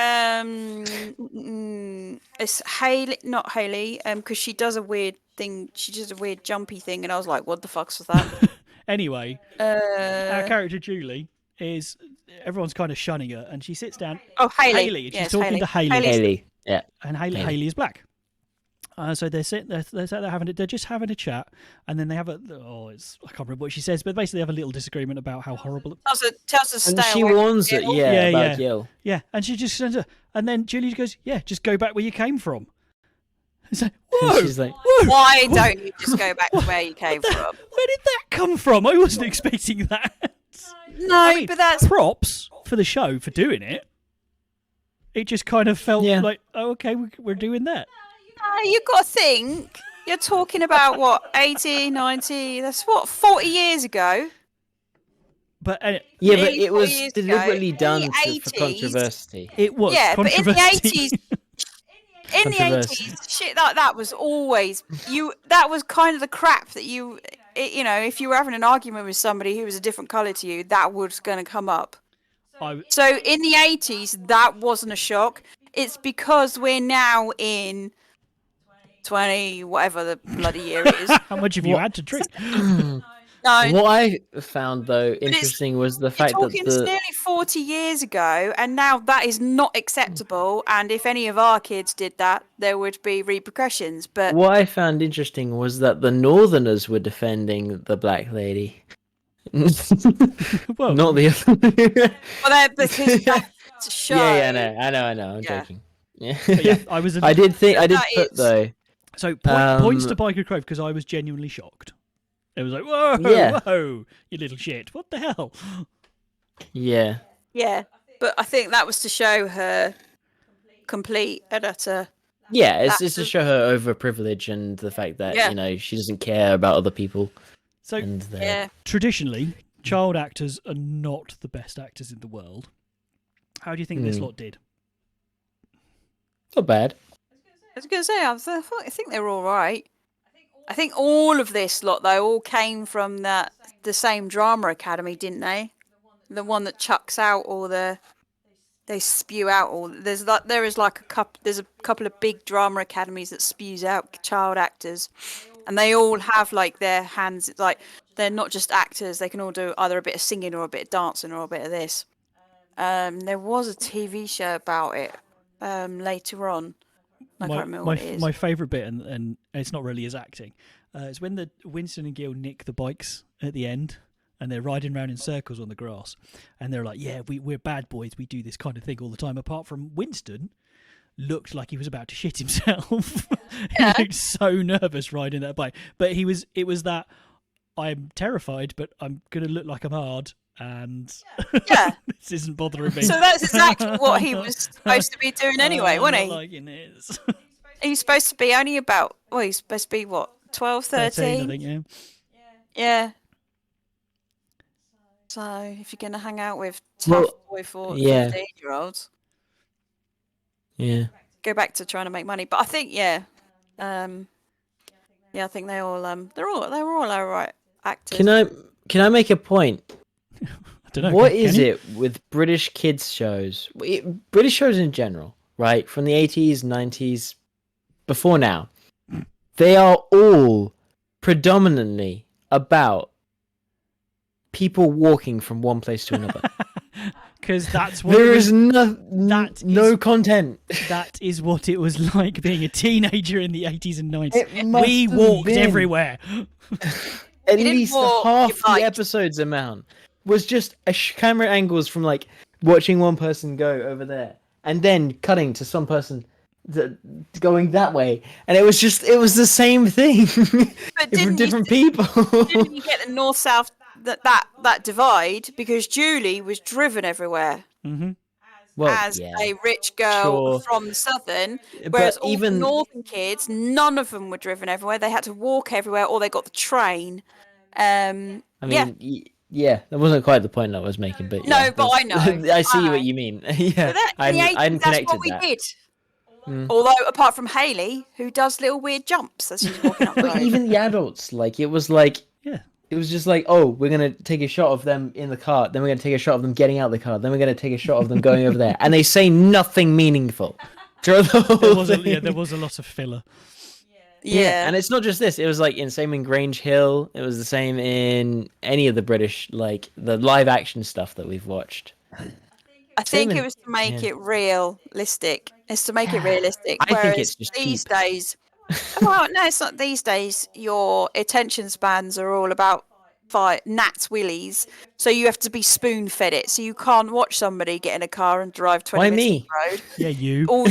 it's Haley, not Haley, because she does a weird thing. She does a weird jumpy thing, and I was like, "What the fuck's with that?" Anyway, our character Julie is everyone's kind of shunning her, and she sits down. Oh, Haley. Haley. And she's talking to Haley. Haley. Yeah. And Haley is black. So they're just having a chat, and then they have I can't remember what she says, but basically they have a little disagreement about how horrible. Tells us and she warns it, about Gill. Yeah, and she just sends her, and then Julie goes, "Yeah, just go back where you came from." It's like, whoa! She's like, whoa, why don't you just go back to where you came from? Where did that come from? I wasn't expecting that. No, but that's props for the show for doing it. It just kind of felt like, oh, okay, we're doing that. You got to think. You're talking about what, 80, 90? That's what, 40 years ago. But but it was deliberately done for controversy. It was, but in the 80s. In the 80s, shit like that was always that was kind of the crap that if you were having an argument with somebody who was a different colour to you, that was going to come up. So in the 80s, that wasn't a shock. It's because we're now in 20, whatever the bloody year it is. How much have you had to drink? No. What I found though interesting was the fact that it's nearly 40 years ago, and now that is not acceptable. And if any of our kids did that, there would be repercussions. But what I found interesting was that the Northerners were defending the black lady. Well, not the other. Well, because that's a show. Yeah, I know. I'm joking. Yeah, I did put though. So points to Byker Grove because I was genuinely shocked. It was like, whoa, you little shit. What the hell? Yeah. Yeah, but I think that was to show her complete and utter. Yeah, it's to show her overprivilege and the fact that she doesn't care about other people. So traditionally, child actors are not the best actors in the world. How do you think this lot did? Not bad. I was going to say, I think they're all right. I think all of this lot, though, all came from the same drama academy, didn't they? The one that chucks out all they spew out all. There's a couple of big drama academies that spews out child actors, and they all have like their hands. It's like they're not just actors; they can all do either a bit of singing or a bit of dancing or a bit of this. There was a TV show about it. later on. I can't remember what it is. My favourite bit, and it's not really his acting, it's when the Winston and Gill nick the bikes at the end, and they're riding around in circles on the grass, and they're like, "Yeah, we're bad boys. We do this kind of thing all the time." Apart from Winston, looked like he was about to shit himself. Yeah. He looked so nervous riding that bike. But it was that I'm terrified, but I'm gonna look like I'm hard, and Yeah. this isn't bothering me. So that's exactly what he was supposed to be doing anyway, wasn't he? Liking this. He's supposed to be only about, he's supposed to be what, 12, 13? I think, yeah. Yeah. So if you're going to hang out with tough boy 15-year-olds, go back to trying to make money. But I think, I think they all, they were all alright actors. Can I make a point? I don't know. What is it with British kids shows? British shows in general, right? From the 80s, 90s, before now. They are all predominantly about people walking from one place to another. Because that's what there is no content. That is what it was like being a teenager in the 80s and 90s. We have walked been. everywhere. At least half the episodes amount was just camera angles from like watching one person go over there and then cutting to some person going that way, and it was the same thing But from different people. Didn't you get the north-south that divide because Julie was driven everywhere? Mm-hmm. Well, as a rich girl from the southern, whereas all the northern kids, none of them were driven everywhere. They had to walk everywhere, or they got the train. I mean, yeah, that wasn't quite the point I was making, but no, but I know. I see what you mean. Yeah, I hadn't connected that's what we that. did. Although, apart from Hayley, who does little weird jumps as she's walking up the road. But even the adults, like, it was like, it was just like, oh, we're going to take a shot of them in the car, then we're going to take a shot of them getting out of the car, then we're going to take a shot of them going over there. And they say nothing meaningful. There was a lot of filler. Yeah. And it's not just this. It was like same in Grange Hill. It was the same in any of the British, like, the live action stuff that we've watched. I think it was to make it realistic. It's to make it realistic. I think it's just these cheap. days... Well, no, it's not. These days, your attention spans are all about gnats willies, so you have to be spoon-fed it. So you can't watch somebody get in a car and drive 20 minutes Why on the road. Yeah, you. Or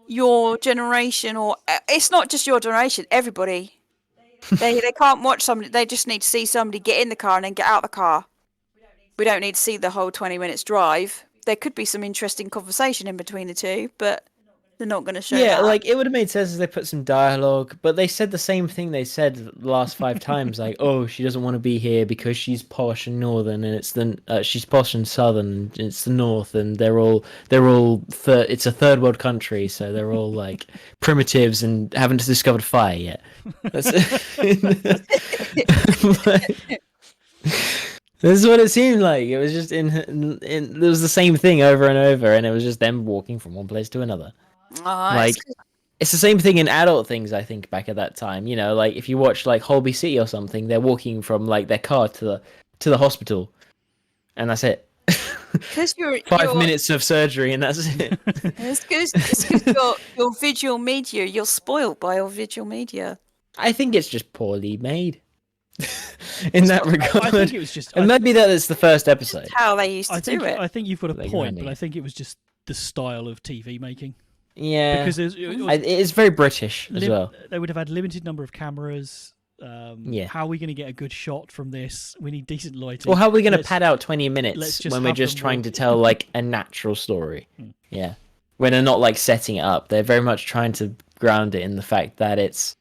your generation, or it's not just your generation. Everybody, they can't watch somebody. They just need to see somebody get in the car and then get out the car. We don't need to see the whole 20 minutes drive. There could be some interesting conversation in between the two, but they're not going to show that. Like, it would have made sense if they put some dialogue, but they said the same thing they said the last 5 times, like, oh, she doesn't want to be here because she's posh and northern, and it's she's posh and southern, and it's the north, and they're all it's a third world country, so they're all like primitives and haven't discovered fire yet. That's this is what it seemed like. It was just it was the same thing over and over, and it was just them walking from one place to another. Like, it's the same thing in adult things, I think, back at that time. You know, like if you watch like Holby City or something, they're walking from like their car to the hospital, and that's it. 'Cause 5 minutes of surgery, and that's it. It's because your visual media, you're spoiled by your visual media. I think it's just poorly made. In that regard, I think it was just, and maybe that is the first episode. How they used to do it. I think you've got a Like point, Randy. but I think it was just the style of TV making. Yeah, Because it's very British as well. They would have had limited number of cameras. How are we going to get a good shot from this? We need decent lighting. Well, how are we going to pad out 20 minutes just when we're have just them trying walk. to tell like a natural story? Yeah, when they're not like setting it up, they're very much trying to ground it in the fact that it's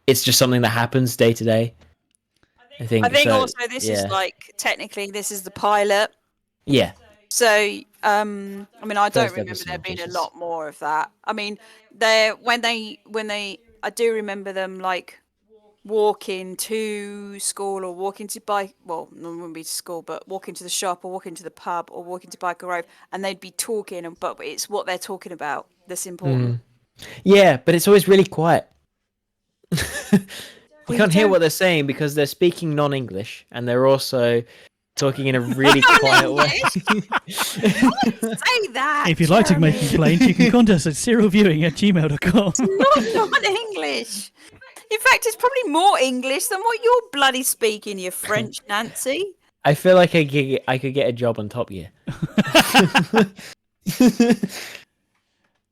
just something that happens day to day. I think also this is like, technically this is the pilot. Yeah. So, I mean, I don't First remember episode, there being a Jesus. lot more of that. I mean, when they, I do remember them like walking to school or walking to bike. Well, no, it wouldn't be to school, but walking to the shop or walking to the pub or walking to Byker Grove, and they'd be talking, but it's what they're talking about that's important. Yeah, but it's always really quiet. You can't hear what they're saying because they're speaking non-English, and they're also talking in a really quiet way. Say that. If you'd like to make a complaint, you can contact us at serialviewing@gmail.com. Not English. In fact, it's probably more English than what you're bloody speaking, you French Nancy. I feel like I could get a job on Top Gear.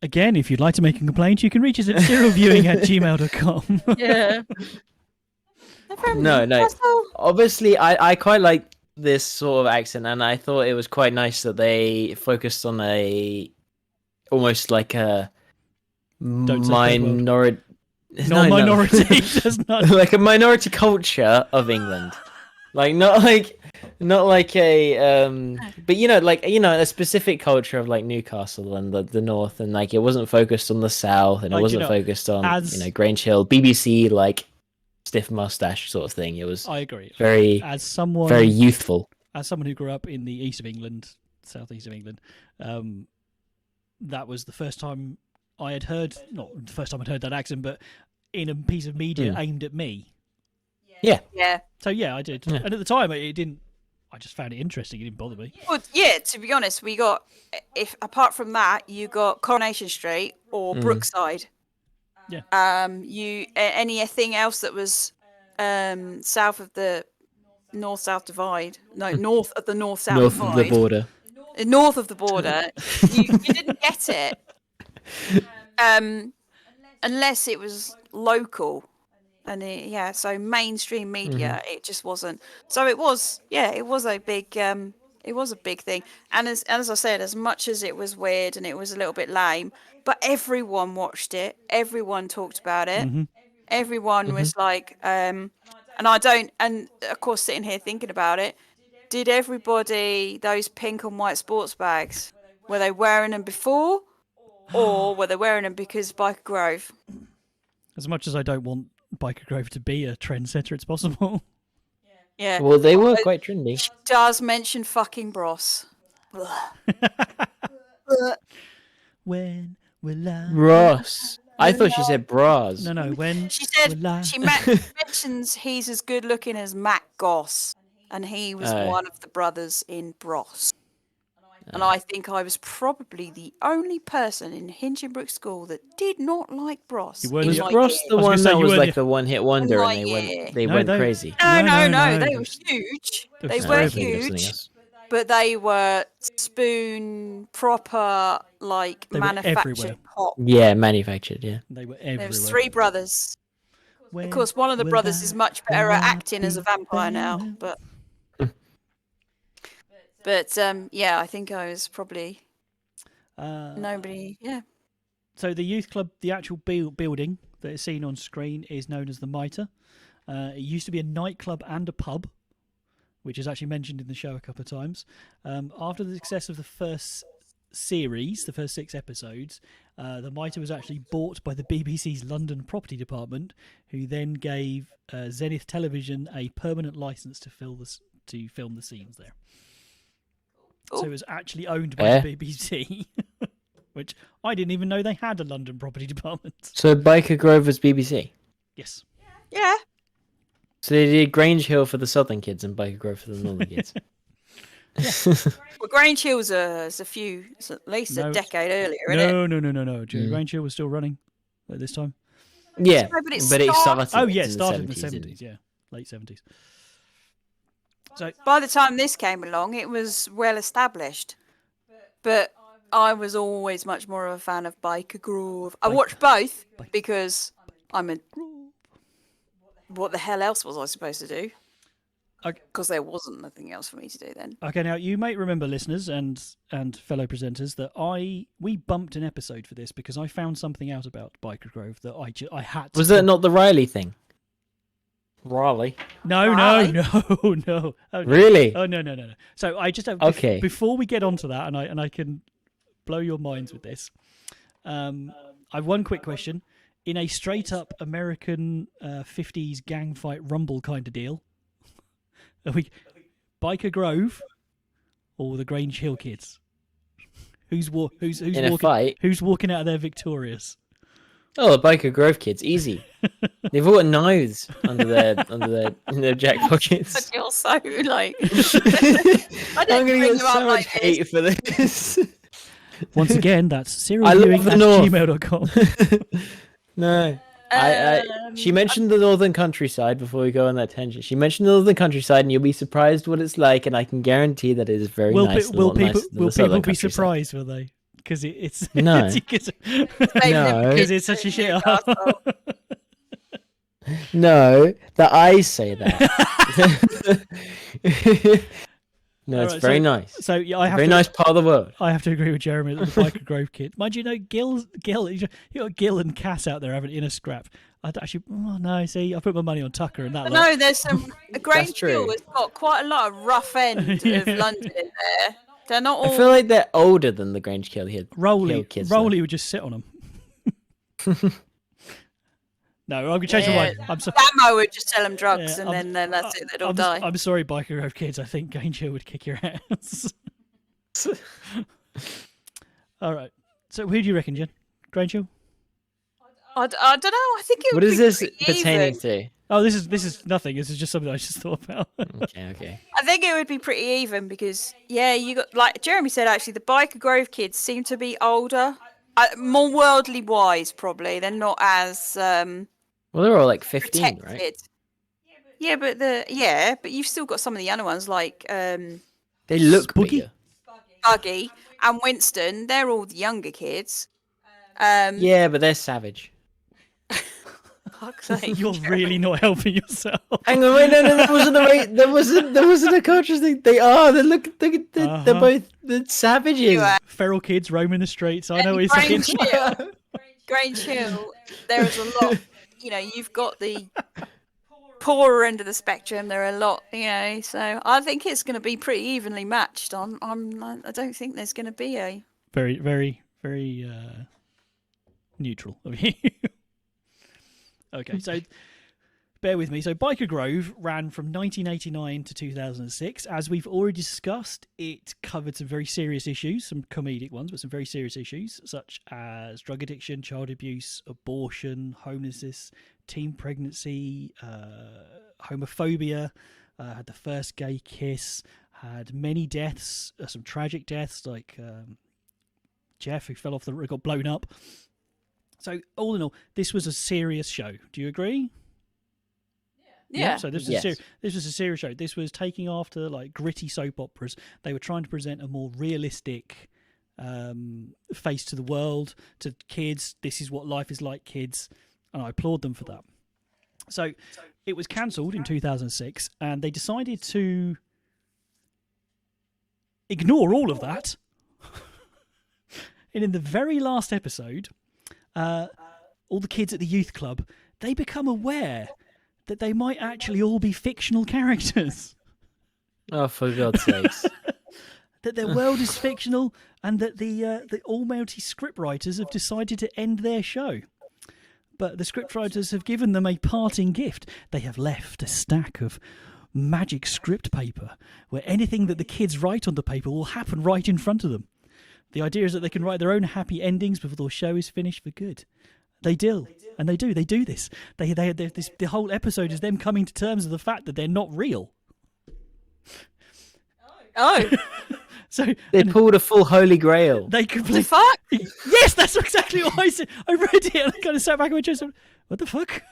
Again, if you'd like to make a complaint, you can reach us at serialviewing@gmail.com. Yeah. No. Obviously, I quite like this sort of accent, and I thought it was quite nice that they focused on almost like a minority. Not minority, does not. Like a minority culture of England, like not like a but a specific culture of like Newcastle and the north, and like it wasn't focused on the south, and it wasn't focused on Grange Hill, BBC like stiff mustache sort of thing. It was. I agree. Very very youthful. As someone who grew up in the east of England, southeast of England, that was the first time I had heard. Not the first time I'd heard that accent, but in a piece of media aimed at me. Yeah. So yeah, I did, and at the time it didn't. I just found it interesting. It didn't bother me. Well, yeah. To be honest, we got apart from that, you got Coronation Street or Brookside. Yeah. Anything else that was south of the north-south divide? No, north of the north-south North divide. of the border. North of the border, you didn't get it. Unless it was local, and so mainstream media, it just wasn't. So it was a big thing. And as I said, as much as it was weird and it was a little bit lame, but everyone watched it. Everyone talked about it. Everyone was like, and of course, sitting here thinking about it, did everybody those pink and white sports bags? Were they wearing them before? Or were they wearing them because Byker Grove? As much as I don't want Byker Grove to be a trendsetter, it's possible. Yeah. Well, they were quite trendy. She does mention fucking Bros. When will I... Ross. I thought she said bras. No. When she said will I... she mentions he's as good looking as Matt Goss, and he was one of the brothers in Bros. And I think I was probably the only person in Hinchinbrook School that did not like Bros. Was Bros the one that was like the one-hit wonder, and they went crazy? No, they were huge. They were huge, but they were spoon proper, like manufactured pop. Yeah, manufactured. Yeah, they were everywhere. There was three brothers. Of course, one of the brothers is much better at acting as a vampire now, but. But I think I was probably nobody. Yeah. So the youth club, the actual building that is seen on screen, is known as the Mitre. It used to be a nightclub and a pub, which is actually mentioned in the show a couple of times. After the success of the first series, the first 6 episodes, the Mitre was actually bought by the BBC's London property department, who then gave Zenith Television a permanent license to film the scenes there. Ooh. So it was actually owned by the BBC, which I didn't even know they had a London property department. So Byker Grove was BBC? Yes. Yeah. So they did Grange Hill for the southern kids and Byker Grove for the northern kids. Well, Grange Hill's at least a decade earlier, isn't it? No. Grange Hill was still running at this time. Yeah, but it started. Oh, yeah, it started in the 70s, yeah. Late 70s. So by the time this came along, it was well established. But I was always much more of a fan of Byker Grove. I watched both because I'm a... What the hell else was I supposed to do? Because there wasn't nothing else for me to do then. Okay, now you might remember, listeners and fellow presenters, that we bumped an episode for this because I found something out about Byker Grove that I had to... Was that not the Riley thing? Raleigh? No. Oh, no. Really? Oh, no. So I just have... Okay. Before we get onto that, and I can blow your minds with this, I have one quick question. In a straight-up American 50s gang fight rumble kind of deal, are we Byker Grove or the Grange Hill kids? Who's in a fight? Who's walking out of there victorious? Oh, the Byker Grove kids, easy. They've all got knives under their jack I pockets. feel so like. I I'm don't gonna bring get you up so much like this. hate for this. Once again, that's I love the North. serialviewing@gmail.com. No. She Um, mentioned the northern countryside before we go on that tangent. She mentioned the northern countryside, and you'll be surprised what it's like. And I can guarantee that it is very nice. Will people Will will be surprised? Will they? Because it's No. because No. it's such a shit. Newcastle. No, the eyes say that. No, it's Alright, very nice. So yeah, I have Very to, nice part of the world. I have to agree with Jeremy that the Byker Grove kid. Mind you, Gill, you got Gill and Cass out there having in a scrap. I'd actually, no, see, I put my money on Tucker and that. But lot. no, there's some. Grange true. Hill has got quite a lot of rough end of London in there. They're not all. I feel like they're older than the Grange Hill Rowley kids. would just sit on them. No, I'm gonna change my mind. I'm sorry. Damo would just sell them drugs, Yeah, and then that's it. They'd all die. I'm sorry, Byker Grove kids. I think Grange Hill would kick your ass. All right. So who do you reckon, Jen? Grange Hill? I don't know. I think it would What is be this pretty pertaining even. to? Oh, this is nothing. This is just something I just thought about. Okay. I think it would be pretty even because, yeah, you got, like Jeremy said, actually, the Byker Grove kids seem to be older, more worldly wise, probably. They're not as Well, they're all like 15, protected. right? Yeah, but you've still got some of the younger ones like They look Spuggy? bigger. Buggy and Winston. They're all the younger kids. Yeah, but they're savage. Fuck's sake. You're really not helping yourself. Hang on, wait, no, there wasn't a wait, there wasn't a conscious thing. They're both the savages. You are. Feral kids roaming the streets. I know what you're Grange saying. Hill, Grange Hill, there is a lot. You've got the poorer end of the spectrum. There are a lot, So I think it's going to be pretty evenly matched. I don't think there's going to be a. Very, very, very neutral of you. Okay, so bear with me. So Byker Grove ran from 1989 to 2006. As we've already discussed, it covered some very serious issues, some comedic ones, but some very serious issues, such as drug addiction, child abuse, abortion, homelessness, teen pregnancy, homophobia, had the first gay kiss, had many deaths, some tragic deaths, like Jeff, who fell off got blown up. So, all in all, this was a serious show. Do you agree? Yeah. So this was a serious show. This was taking after like gritty soap operas. They were trying to present a more realistic face to the world, to kids. This is what life is like, kids, and I applaud them for that. So, it was cancelled in 2006, and they decided to ignore all of that. And in the very last episode, all the kids at the youth club, they become aware that they might actually all be fictional characters. Oh, for God's sakes. That their world is fictional, and that the almighty scriptwriters have decided to end their show. But the scriptwriters have given them a parting gift. They have left a stack of magic script paper where anything that the kids write on the paper will happen right in front of them. The idea is that they can write their own happy endings before the show is finished for good. They do, and they do this. The whole episode is them coming to terms with the fact that they're not real. Oh, So They pulled a full Holy Grail. they the completely. fuck? Yes, that's exactly what I said. I read it and I kind of sat back and went, what the fuck?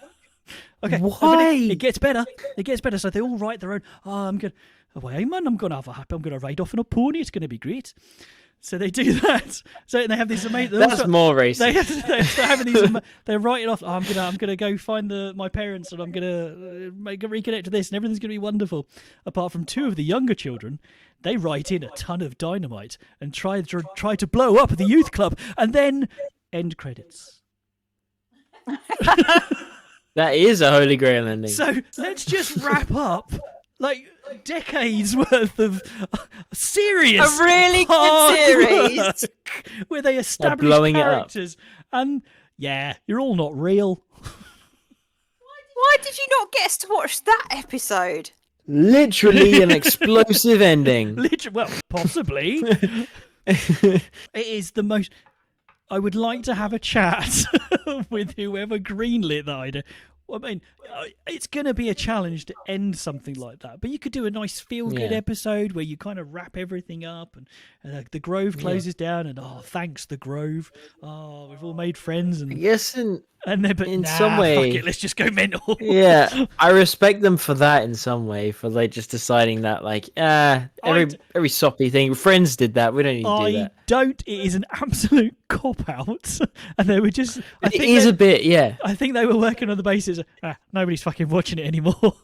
Okay. Why? It gets better. It gets better. So they all write their own. Oh, I'm going. Oh, hey man, I'm going to ride off on a pony. It's going to be great. So they do that. So they have this amazing. That's more racist. They're having these. They're writing off. Oh, I'm gonna go find my parents, and I'm gonna reconnect to this, and everything's gonna be wonderful. Apart from two of the younger children, they write in a ton of dynamite and try to blow up the youth club, and then end credits. That is a Holy Grail ending. So let's just wrap up like decades worth of serious, A really hard good series. work where they establish blowing it up. characters, and yeah, you're all not real. Why did you not get us to watch that episode? Literally an explosive ending. Literally, well, possibly. It is the most. I would like to have a chat with whoever greenlit that idea. Well, I mean, it's going to be a challenge to end something like that, but you could do a nice feel-good episode where you kind of wrap everything up, and the Grove closes down, and thanks the Grove. Oh, we've all made friends, and yes, in some way, fuck it, let's just go mental. Yeah, I respect them for that in some way, for like just deciding that, like, every soppy thing. Friends did that. We don't need to do that. It is an absolute cop out, and they were just. It is a bit, yeah. I think they were working on the basis of nobody's fucking watching it anymore.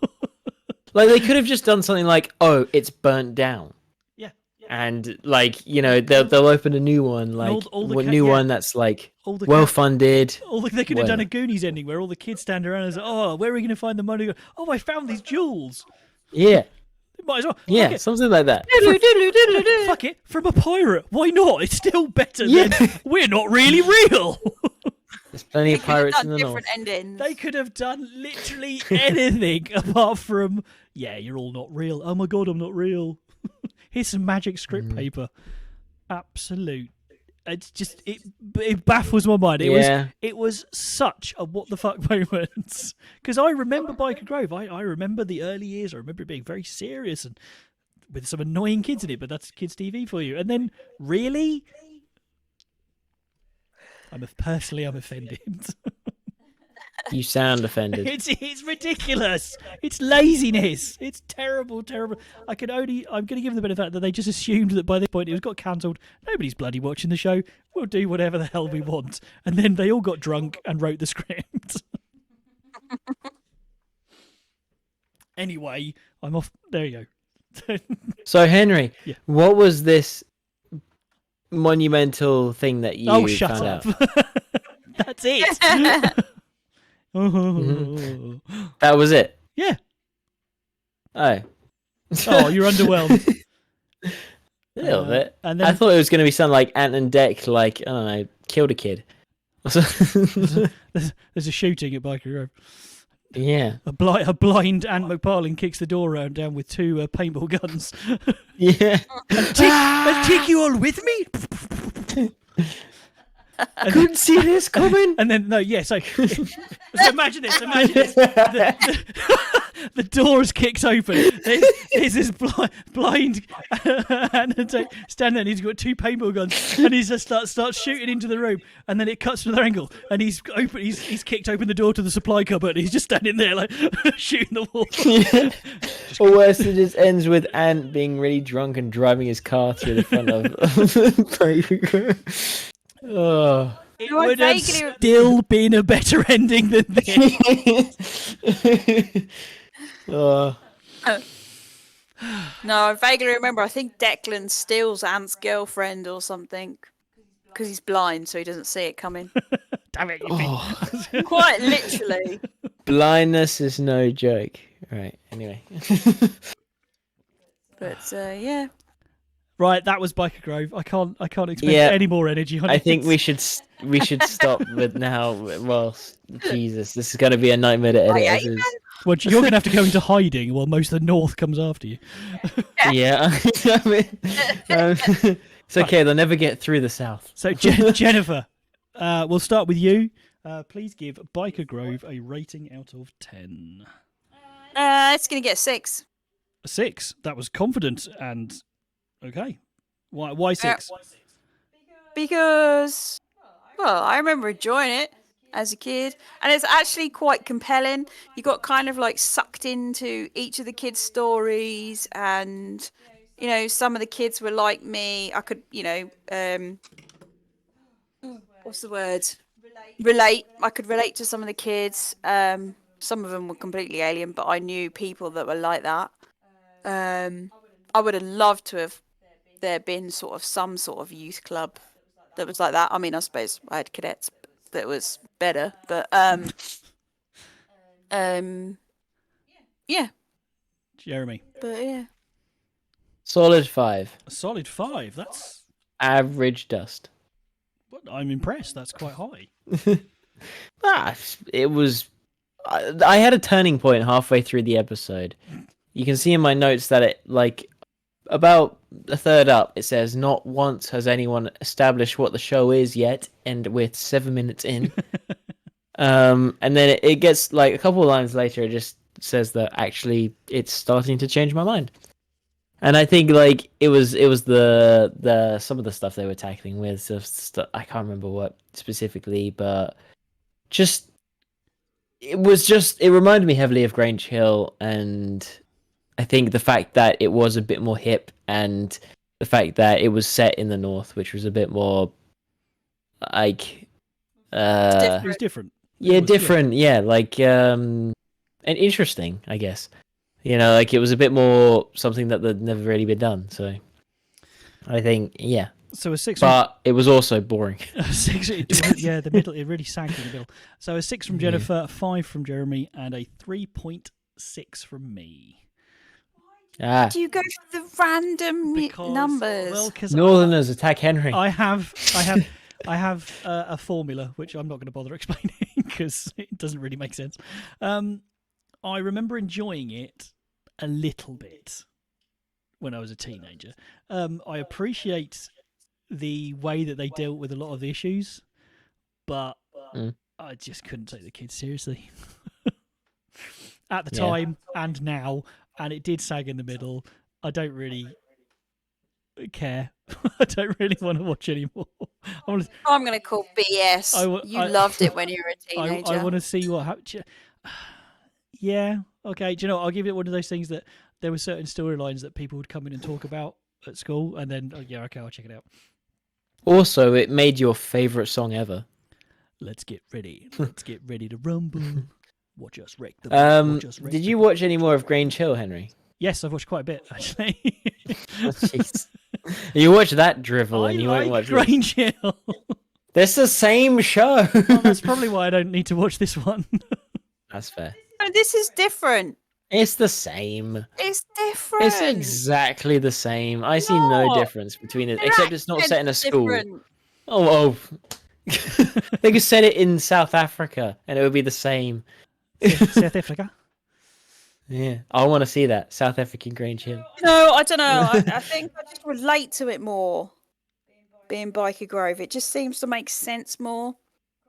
Like they could have just done something like, "Oh, it's burnt down." Yeah. And like, you know, they'll open a new one, like one that's like well funded. They could have done a Goonies ending where all the kids stand around and say, "Oh, where are we going to find the money?" Oh, I found these jewels. Yeah. Might as well. Yeah, something like that. Fuck it, from a pirate. Why not? It's still better than we're not really real. There's plenty of pirates in the north. Endings. They could have done literally anything apart from, you're all not real. Oh my god, I'm not real. Here's some magic script paper. Absolute. It's just it baffles my mind. It was such a what the fuck moment, because I remember Byker Grove. I remember the early years. I remember it being very serious and with some annoying kids in it. But that's kids' TV for you. And then really, I'm offended. You sound offended. It's ridiculous. It's laziness. It's terrible. I'm going to give them the benefit that they just assumed that by this point it got cancelled. Nobody's bloody watching the show. We'll do whatever the hell we want. And then they all got drunk and wrote the script. Anyway, I'm off. There you go. So Henry, what was this monumental thing that you shut found up. out? That's it. That was it. Yeah. Oh. You're underwhelmed. A little bit. And then I thought it was going to be something like Ant and Dec, like, I don't know, killed a kid. There's a shooting at Byker Grove. Yeah. A blind Ant McParlin kicks the door down with two paintball guns. Yeah. I'll take you all with me. I couldn't see this coming. And then so imagine this. The door's kicked open. There's this blind standing there, and he's got two paintball guns, and he just starts shooting into the room, and then it cuts to another angle, and he's kicked open the door to the supply cupboard, and he's just standing there like shooting the wall. Yeah. Or worse, it just ends with Ant being really drunk and driving his car through the front of Oh. It would have still been a better ending than this. No, I vaguely remember. I think Declan steals Ant's girlfriend or something because he's blind, so he doesn't see it coming. Damn it! Quite literally. Blindness is no joke. Right. Anyway. But yeah. Right, that was Byker Grove. I can't expect any more energy on it. I think we should stop with now. Well, Jesus, this is going to be a nightmare to edit. Well, you're going to have to go into hiding while most of the North comes after you. Yeah, I mean, it's okay. They'll never get through the South. So, Jennifer, we'll start with you. Please give Byker Grove a rating out of 10. It's going to get 6. A 6. That was confident and okay. Why 6? Because, well, I remember enjoying it as a kid, and it's actually quite compelling. You got kind of like sucked into each of the kids' stories, and some of the kids were like me. I could, what's the word? Relate. I could relate to some of the kids. Some of them were completely alien, but I knew people that were like that. I would have loved to have there been some sort of youth club that was like that. I mean, I suppose I had cadets that was better, but yeah. Jeremy. But yeah. Solid 5. A solid 5. That's average dust. Well, I'm impressed. That's quite high. It was. I had a turning point halfway through the episode. You can see in my notes that it about a third up, it says, "Not once has anyone established what the show is yet," and we're 7 minutes in. And then it gets like a couple of lines later, it just says that actually it's starting to change my mind. And I think like it was the some of the stuff they were tackling with I can't remember what specifically, but just it reminded me heavily of Grange Hill, and I think the fact that it was a bit more hip, and the fact that it was set in the north, which was a bit more like It was different. different, like and interesting, I guess. Like it was a bit more something that had never really been done. So I think, So a 6, but it was also boring. a 6. The middle. It really sank in the middle. So a 6 from Jennifer, 5 from Jeremy, and a 3.6 from me. Do you go for the random numbers? Well, because Northerners attack Henry. I have a formula which I'm not going to bother explaining because it doesn't really make sense. I remember enjoying it a little bit when I was a teenager. I appreciate the way that they dealt with a lot of the issues, but I just couldn't take the kids seriously at the time and now, and it did sag in the middle. I don't really care. I don't really want to watch anymore. I'm going to call BS. You loved it when you were a teenager. I want to see what happens. Yeah, okay. Do you know what? I'll give it one of those things that there were certain storylines that people would come in and talk about at school, and then, okay, I'll check it out. Also, it made your favourite song ever. Let's get ready. Let's get ready to rumble. Watch us wreck the Did you watch any more of Grange Hill, Henry? Yes, I've watched quite a bit, actually. Jeez. You watch that drivel and you won't watch Grange Hill. It's the same show. Well, that's probably why I don't need to watch this one. That's fair. No, this is different. It's the same. It's different. It's exactly the same. I see no difference between it, except it's not set in a school. Different. Oh. They could set it in South Africa and it would be the same. South Africa? Yeah, I want to see that. South African Grange Hill. No, I don't know. I think I just relate to it more. Being Byker Grove, it just seems to make sense more.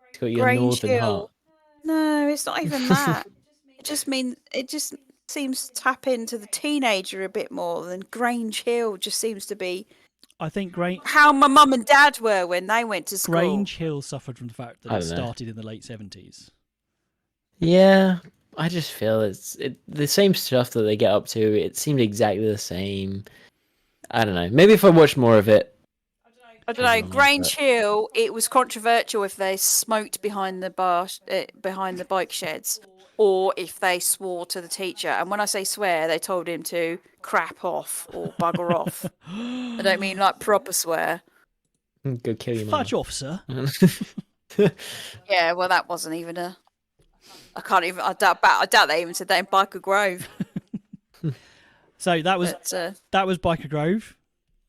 It's got your Grange northern Hill. heart. No, it's not even that. It just seems to tap into the teenager a bit more than Grange Hill just seems to be. I think how my mum and dad were when they went to school. Grange Hill suffered from the fact that it started in the late 70s. Yeah, I just feel the same stuff that they get up to. It seemed exactly the same. I don't know. Maybe if I watched more of it. I don't know. Grange Hill. It was controversial if they smoked behind the behind the bike sheds, or if they swore to the teacher. And when I say swear, they told him to crap off or bugger off. I don't mean like proper swear. Go kill your mum. Fudge off, sir. Yeah, well, that wasn't even a. I can't even. I doubt they even said that in Byker Grove. So that was Byker Grove.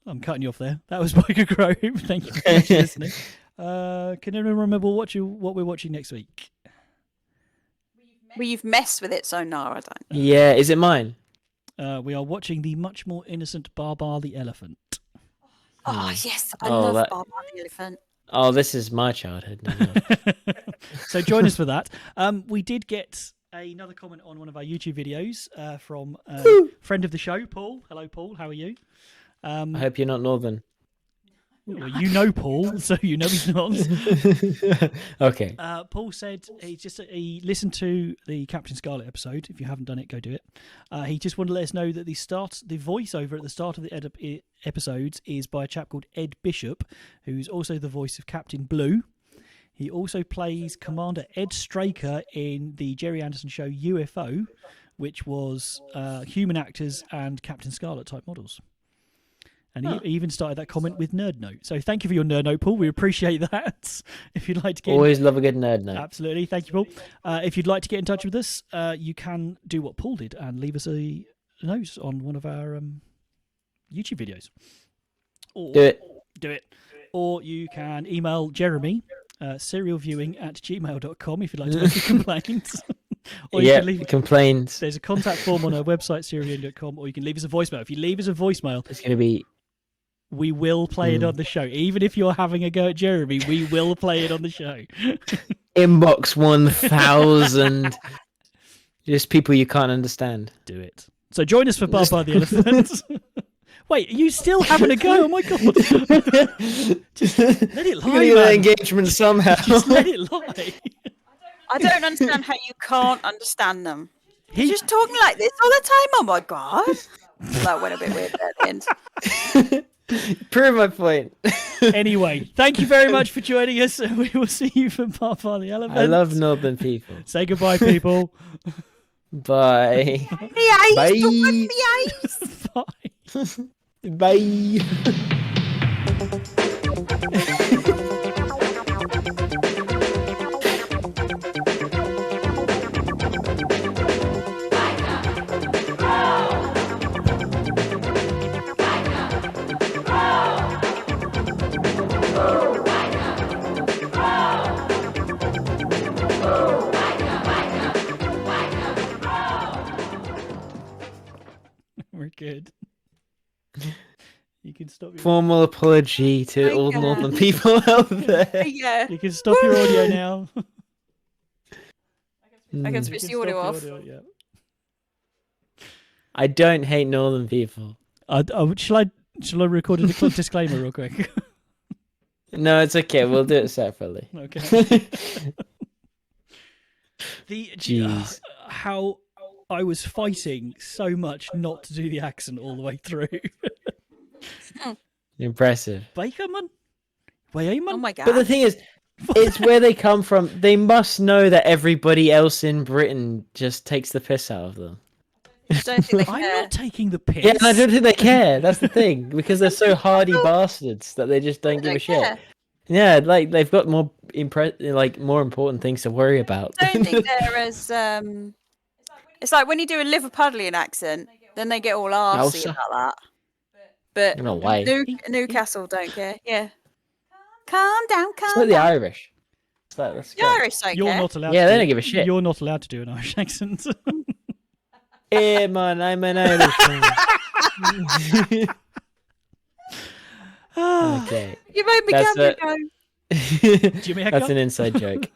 I'm cutting you off there. That was Byker Grove. Thank you for listening. Can anyone remember what we're watching next week? Well, you've messed with it, so no, I don't. Yeah, is it mine? We are watching the much more innocent Barbar the Elephant. Oh yes, I love Barbar the Elephant. Oh, this is my childhood. No. So join us for that. We did get another comment on one of our YouTube videos from a friend of the show, Paul. Hello, Paul. How are you? I hope you're not Northern. Well, you know Paul, so you know he's not. Okay. Paul said he listened to the Captain Scarlet episode. If you haven't done it, go do it. He just wanted to let us know that the voiceover at the start of the episodes is by a chap called Ed Bishop, who's also the voice of Captain Blue. He also plays Commander Ed Straker in the Jerry Anderson show UFO, which was human actors and Captain Scarlet type models. And he even started that comment with Nerd Note. So thank you for your Nerd Note, Paul. We appreciate that. If you'd like to get always love a good Nerd Note. Absolutely. Thank you, Paul. If you'd like to get in touch with us, you can do what Paul did and leave us a note on one of our YouTube videos. Or, Do it. Or you can email Jeremy, serialviewing@gmail.com if you'd like to make a complaint. Or you can leave. Complaints. There's a contact form on our website, serialviewing.com, or you can leave us a voicemail. If you leave us a voicemail, It's going to be we will play it on the show. Even if you're having a go at Jeremy, we will play it on the show. inbox 1000. Just people you can't understand. Do it. So join us for Baba the Elephant. Wait, are you still having a go? Oh my god. Just let it lie, Get man. engagement somehow. Just let it lie. I don't understand how you can't understand them. He's just talking like this all the time. Oh my god. That went a bit weird there at the end. Prove my point. Anyway, thank you very much for joining us, and we will see you for Baba the Elephant. I love northern people. Say goodbye, people. Bye. Bye. Bye. Bye. We're good. You can stop your Formal apology to all northern people out there. Yeah. You can stop your audio now. I can You switch can the audio stop off. the audio, yeah. I don't hate northern people. Shall I record a disclaimer real quick? No, it's okay. We'll do it separately. Okay. Jeez. How I was fighting so much not to do the accent all the way through. Impressive. Baker man? Wait, man? Oh my god. But the thing is, it's where they come from. They must know that everybody else in Britain just takes the piss out of them. I don't think they I'm care. not taking the piss. Yeah, and I don't think they care. That's the thing, because they're so hardy bastards that they just don't They give a don't shit. care. Yeah, like they've got more more important things to worry about. I don't think they're as It's like when you do a Liverpudlian accent, then they get all arsey Elsa. about that. But In a way. Newcastle don't care. Yeah. Calm down, It's calm like the down. Irish. It's like, that's The great. Irish don't You're care. not allowed Yeah, to they do- don't give a shit. You're not allowed to do an Irish accent. Hey man, I'm an Irishman. Okay. You made me That's gamble go. Jimmy That's Hector? an inside joke.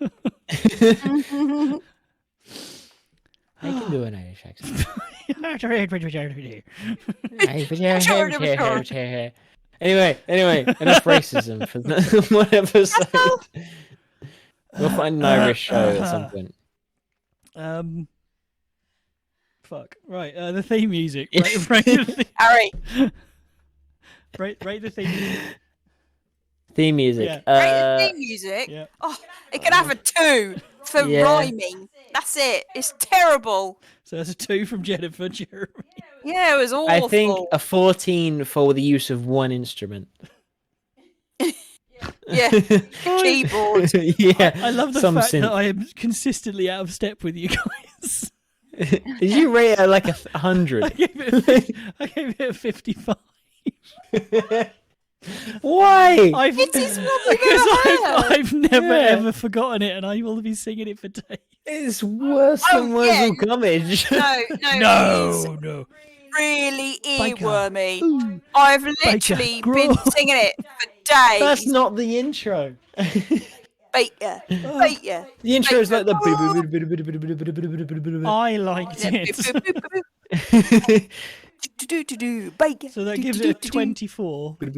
I can do an Irish accent. Anyway, enough racism for one episode. We'll find an Irish show at some point. Fuck. Right, the theme music. Rate the Harry, rate the theme music. Theme music. Yeah. rate the theme music. Yeah. Oh, it can have a 2 for Yeah. rhyming. That's it. It's terrible. So that's a 2 from Jennifer Jeremy. Yeah, it was awful. I think a 14 for the use of one instrument. Yeah, keyboard. Yeah. I love the some fact synth. that I am consistently out of step with you guys. Did you rate it like 100? I gave it a 55. Why? It is what we've Because ever heard. I've never Yeah. ever forgotten it, and I will be singing it for days. It's worse Oh, than words yeah. will gummage. No, it's no. really Baker. earwormy. Ooh, I've literally been Grove. singing it for days. That's not the intro. Baker, Baker. The intro is like the. I liked it. Baker. So that gives it a 24. But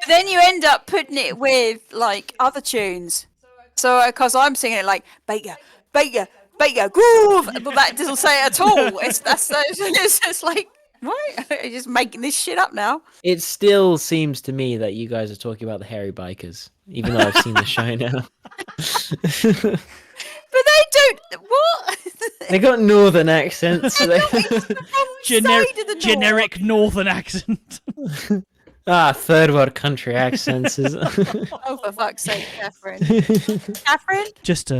then you end up putting it with like other tunes. So because I'm singing it like Baker, Baker, Baker, groove, but that doesn't say it at all. It's just like what? You're just making this shit up now. It still seems to me that you guys are talking about the hairy bikers, even though I've seen the show now. But they don't. What? They got northern accents. It's the wrong side of the Generic northern accent. Third world country accents. North. Oh, for fuck's sake, Catherine. Catherine? Just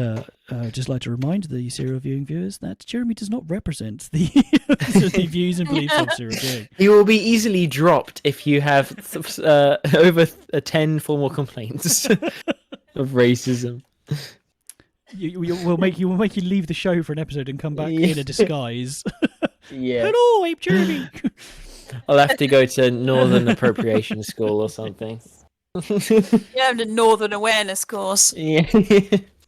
like to remind the serial viewing viewers that Jeremy does not represent the, the views and beliefs of serial viewing. You will be easily dropped if you have over 10 formal complaints of racism. We'll make you leave the show for an episode and come back in a disguise. Yeah. Hello, I'm Jeremy. I'll have to go to Northern Appropriation School or something. Yeah, the Northern Awareness course. Yeah.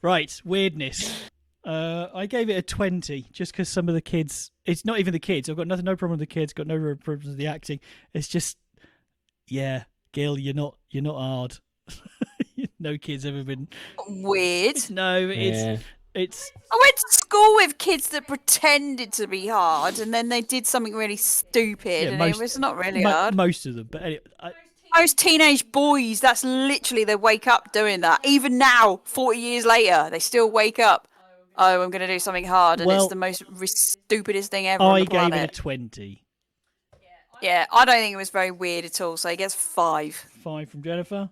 Right, weirdness. I gave it a 20 just because some of the kids. It's not even the kids. I've got no problem with the kids. Got no problems with the acting. It's just, yeah, Gill, you're not hard. No kid's ever been Weird. No, Yeah. it's. I went to school with kids that pretended to be hard, and then they did something really stupid, and it was not really hard. Most of them, but anyway, Most teenage boys, that's literally they wake up doing that. Even now, 40 years later, they still wake up. Oh, I'm going to do something hard, and it's the most stupidest thing ever on the planet. I gave it a 20. Yeah, I don't think it was very weird at all, so I guess 5. 5 from Jennifer.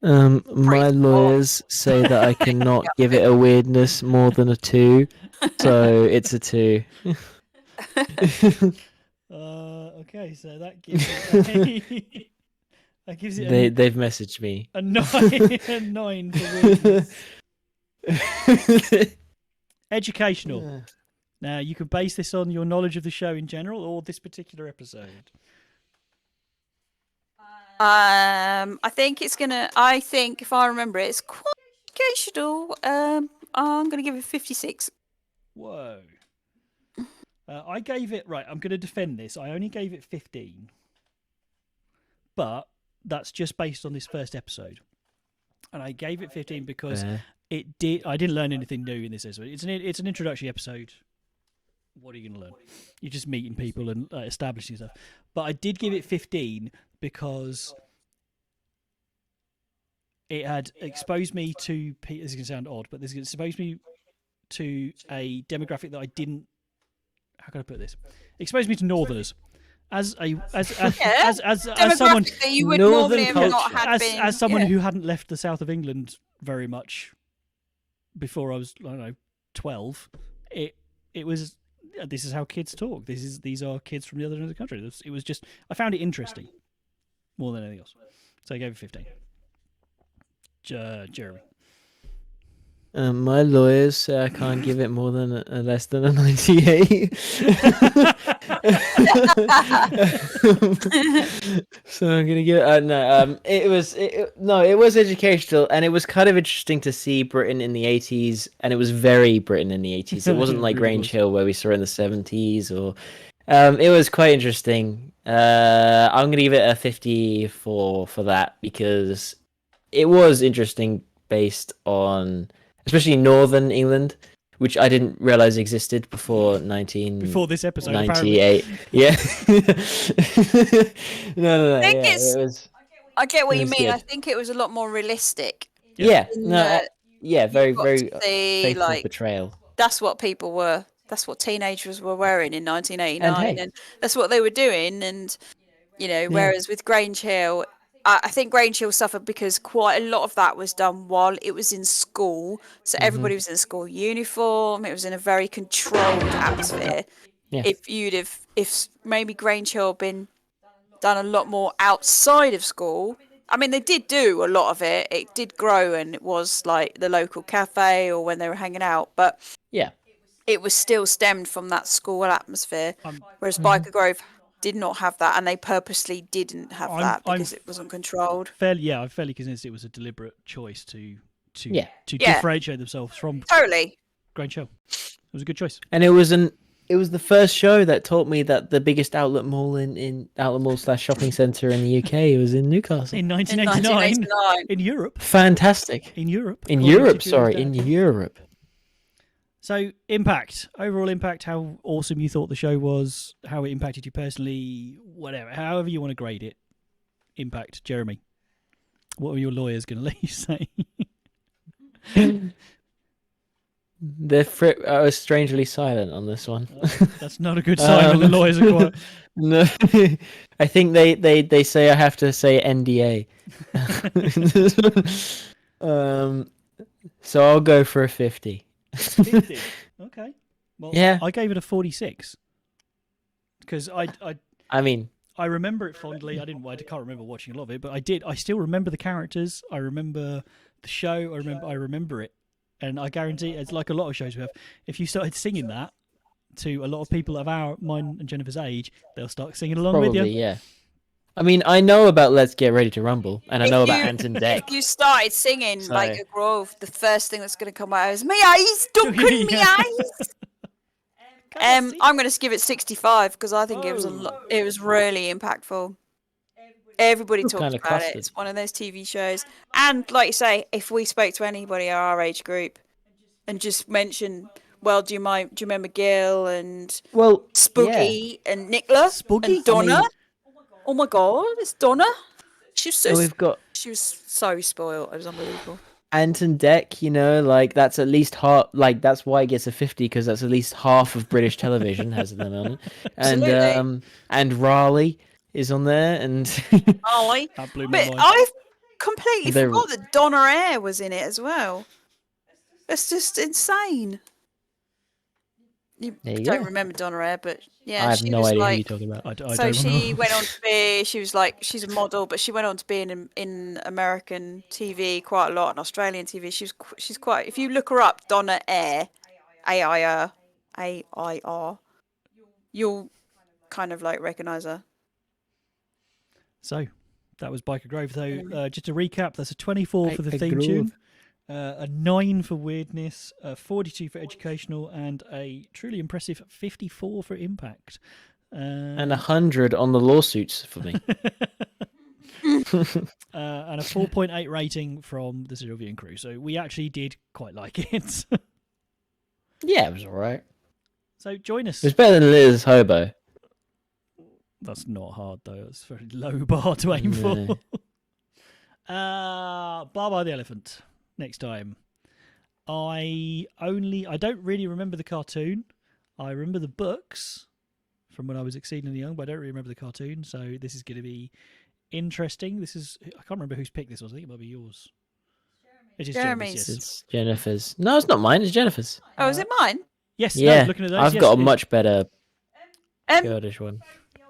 My lawyers say that I cannot give it a weirdness more than a 2, so it's a 2. Okay, so that gives it. They've messaged me. A 9. A 9 for weirdness. Educational. Now you can base this on your knowledge of the show in general or this particular episode. I think if I remember it, it's quite educational. I'm going to give it 56. Whoa. I gave it, right, I'm going to defend this. I only gave it 15. But that's just based on this first episode. And I gave it 15 because I didn't learn anything new in this episode. It's an introductory episode. What are you going to learn? You're just meeting people and establishing stuff. But I did give it 15 because it had exposed me to. This is going to sound odd, but this exposed me to a demographic that I didn't. How can I put this? Exposed me to Northerners. As someone that you would normally have not had as someone who hadn't left the south of England very much before I was 12. It was. This is how kids talk. These are kids from the other end of the country. It was just I found it interesting more than anything else. So I gave it 15. Jeremy. My lawyers say I can't give it more than less than a 98. So I'm gonna give it. No, it was educational, and it was kind of interesting to see Britain in the 80s, and it was very Britain in the 80s. It wasn't like Grange Hill where we saw in the 70s, or it was quite interesting. I'm gonna give it a 54 for that because it was interesting based on. Especially Northern England, which I didn't realize existed before Before this episode, 98. Yeah. No. I get what you mean. Good. I think it was a lot more realistic. Yeah. Very see, faithful portrayal. That's what people were. That's what teenagers were wearing in 1989, and that's what they were doing. And whereas with Grange Hill. I think Grange Hill suffered because quite a lot of that was done while it was in school. So everybody was in school uniform. It was in a very controlled atmosphere. Yeah. If maybe Grange Hill had been done a lot more outside of school. I mean, they did do a lot of it. It did grow, and it was like the local cafe or when they were hanging out. But yeah, it was still stemmed from that school atmosphere. Whereas Byker Grove did not have that, and they purposely didn't have that because it wasn't controlled. I'm fairly convinced it was a deliberate choice to differentiate themselves from Grange Hill. It was a good choice, and it was the first show that taught me that the biggest outlet mall in outlet mall / shopping centre in the UK was in Newcastle in 1989 in Europe. Fantastic in Europe. In Europe. So, overall impact, how awesome you thought the show was, how it impacted you personally, whatever, however you want to grade it. Impact, Jeremy. What are your lawyers going to let you say? I was strangely silent on this one. That's not a good sign when the lawyers are quiet. No, I think they say I have to say NDA. So I'll go for a 50. 50. Okay. Well, yeah. I gave it a 46 because I I remember it fondly. I can't remember watching a lot of it, but I did. I still remember the characters. I remember the show. I remember it, and I guarantee it's like a lot of shows we have. If you started singing that to a lot of people of mine and Jennifer's age, they'll start singing along with you. Probably, yeah. I mean, I know about Let's Get Ready to Rumble, and I know about Ant and Dec. If you started singing So- Byker Grove, the first thing that's going to come out is "Me eyes, don't Yeah. me eyes." I'm going to give it 65 because I think it was it was really impactful. Everybody Ooh, talks kinda about it. custard. It's one of those TV shows, and like you say, if we spoke to anybody our age group and just mentioned, well, do you remember Gill and Well, Spuggy and Nicola Spuggy? and Donna? I mean- Oh my God, it's Donna. She was So so we've got she was so spoiled. It was unbelievable. Ant and Dec, you know, like that's at least half. Like that's why it gets a 50 because that's at least half of British television has them on it. And Absolutely. and Raleigh is on there, and Ollie. That blew my But mind. I completely They're- forgot that Donna Air was in it as well. It's just insane. You There you don't go. remember Donna Air, but yeah, I have she no was idea who you're like. talking about. I So don't she know. went on to be. She was like, she's a model, but she went on to be in American TV quite a lot, and Australian TV. She's quite. If you look her up, Donna Air, AIR, AIR, you'll kind of like recognise her. So that was Byker Grove. So just to recap, that's a 24 for the Byker theme Grove. tune, a 9 for weirdness, a 42 for educational, and a truly impressive 54 for impact. and 100 on the lawsuits for me. And a 4.8 rating from the Serial Viewing crew. So we actually did quite like it. Yeah, it was all right. So join us. It was better than Liz Hobo. That's not hard though. It's a very low bar to aim for. No. Baba the Elephant. Next time. I don't really remember the cartoon. I remember the books from when I was exceedingly young, but I don't really remember the cartoon. So this is going to be interesting. I can't remember whose pick this was. I think it might be yours. It is Jeremy's. Jeremy's. Yes. It's Jennifer's. No, it's not mine. It's Jennifer's. Oh, is it mine? Yes. Yeah, No, looking at those, I've yes, got it a is. much better Um, Kurdish one.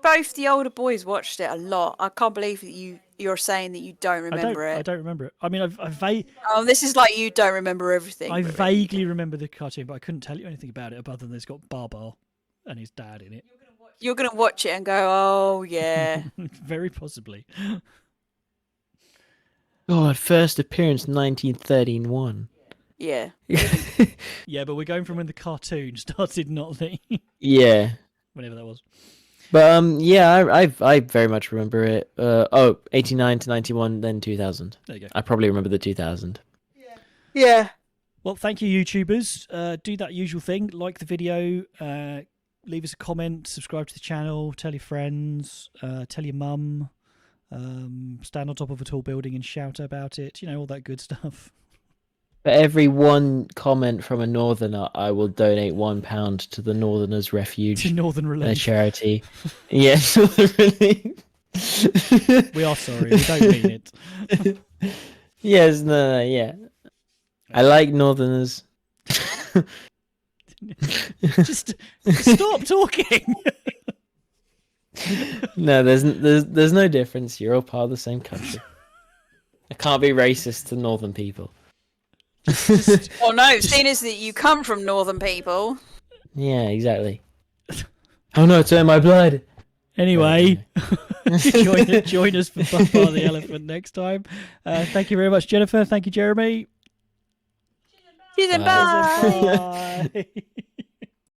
both the older boys watched it a lot. I can't believe that you're saying that you don't remember I it. don't remember it. I mean, Oh, this is like you don't remember everything. I but- vaguely remember the cartoon, but I couldn't tell you anything about it other than it's got Baba and his dad in it. You're gonna watch it and go, oh yeah. Very possibly. God, first appearance 1931. Yeah. Yeah, but we're going from when the cartoon started, not the Yeah. whenever that was. But yeah, I very much remember it. 89 to 91, then 2000. There you go. I probably remember the 2000. Yeah. Well, thank you, YouTubers. Do that usual thing. Like the video, leave us a comment, subscribe to the channel, tell your friends, tell your mum, stand on top of a tall building and shout about it. You know, all that good stuff. For every one comment from a northerner, I will donate £1 to the Northerners Refuge, To Northern a Relief. charity. Yes, Northern Relief. We are sorry, we don't mean it. Yes, no, yeah. I like Northerners. Just stop talking. No, there's no difference. You're all part of the same country. I can't be racist to Northern people. Well, no, seeing as that you come from northern people. Yeah, exactly. Oh no, it's in my blood. Anyway, join us for Baba the Elephant next time. Thank you very much, Jennifer. Thank you, Jeremy. Cheers and Bye. bye. Bye.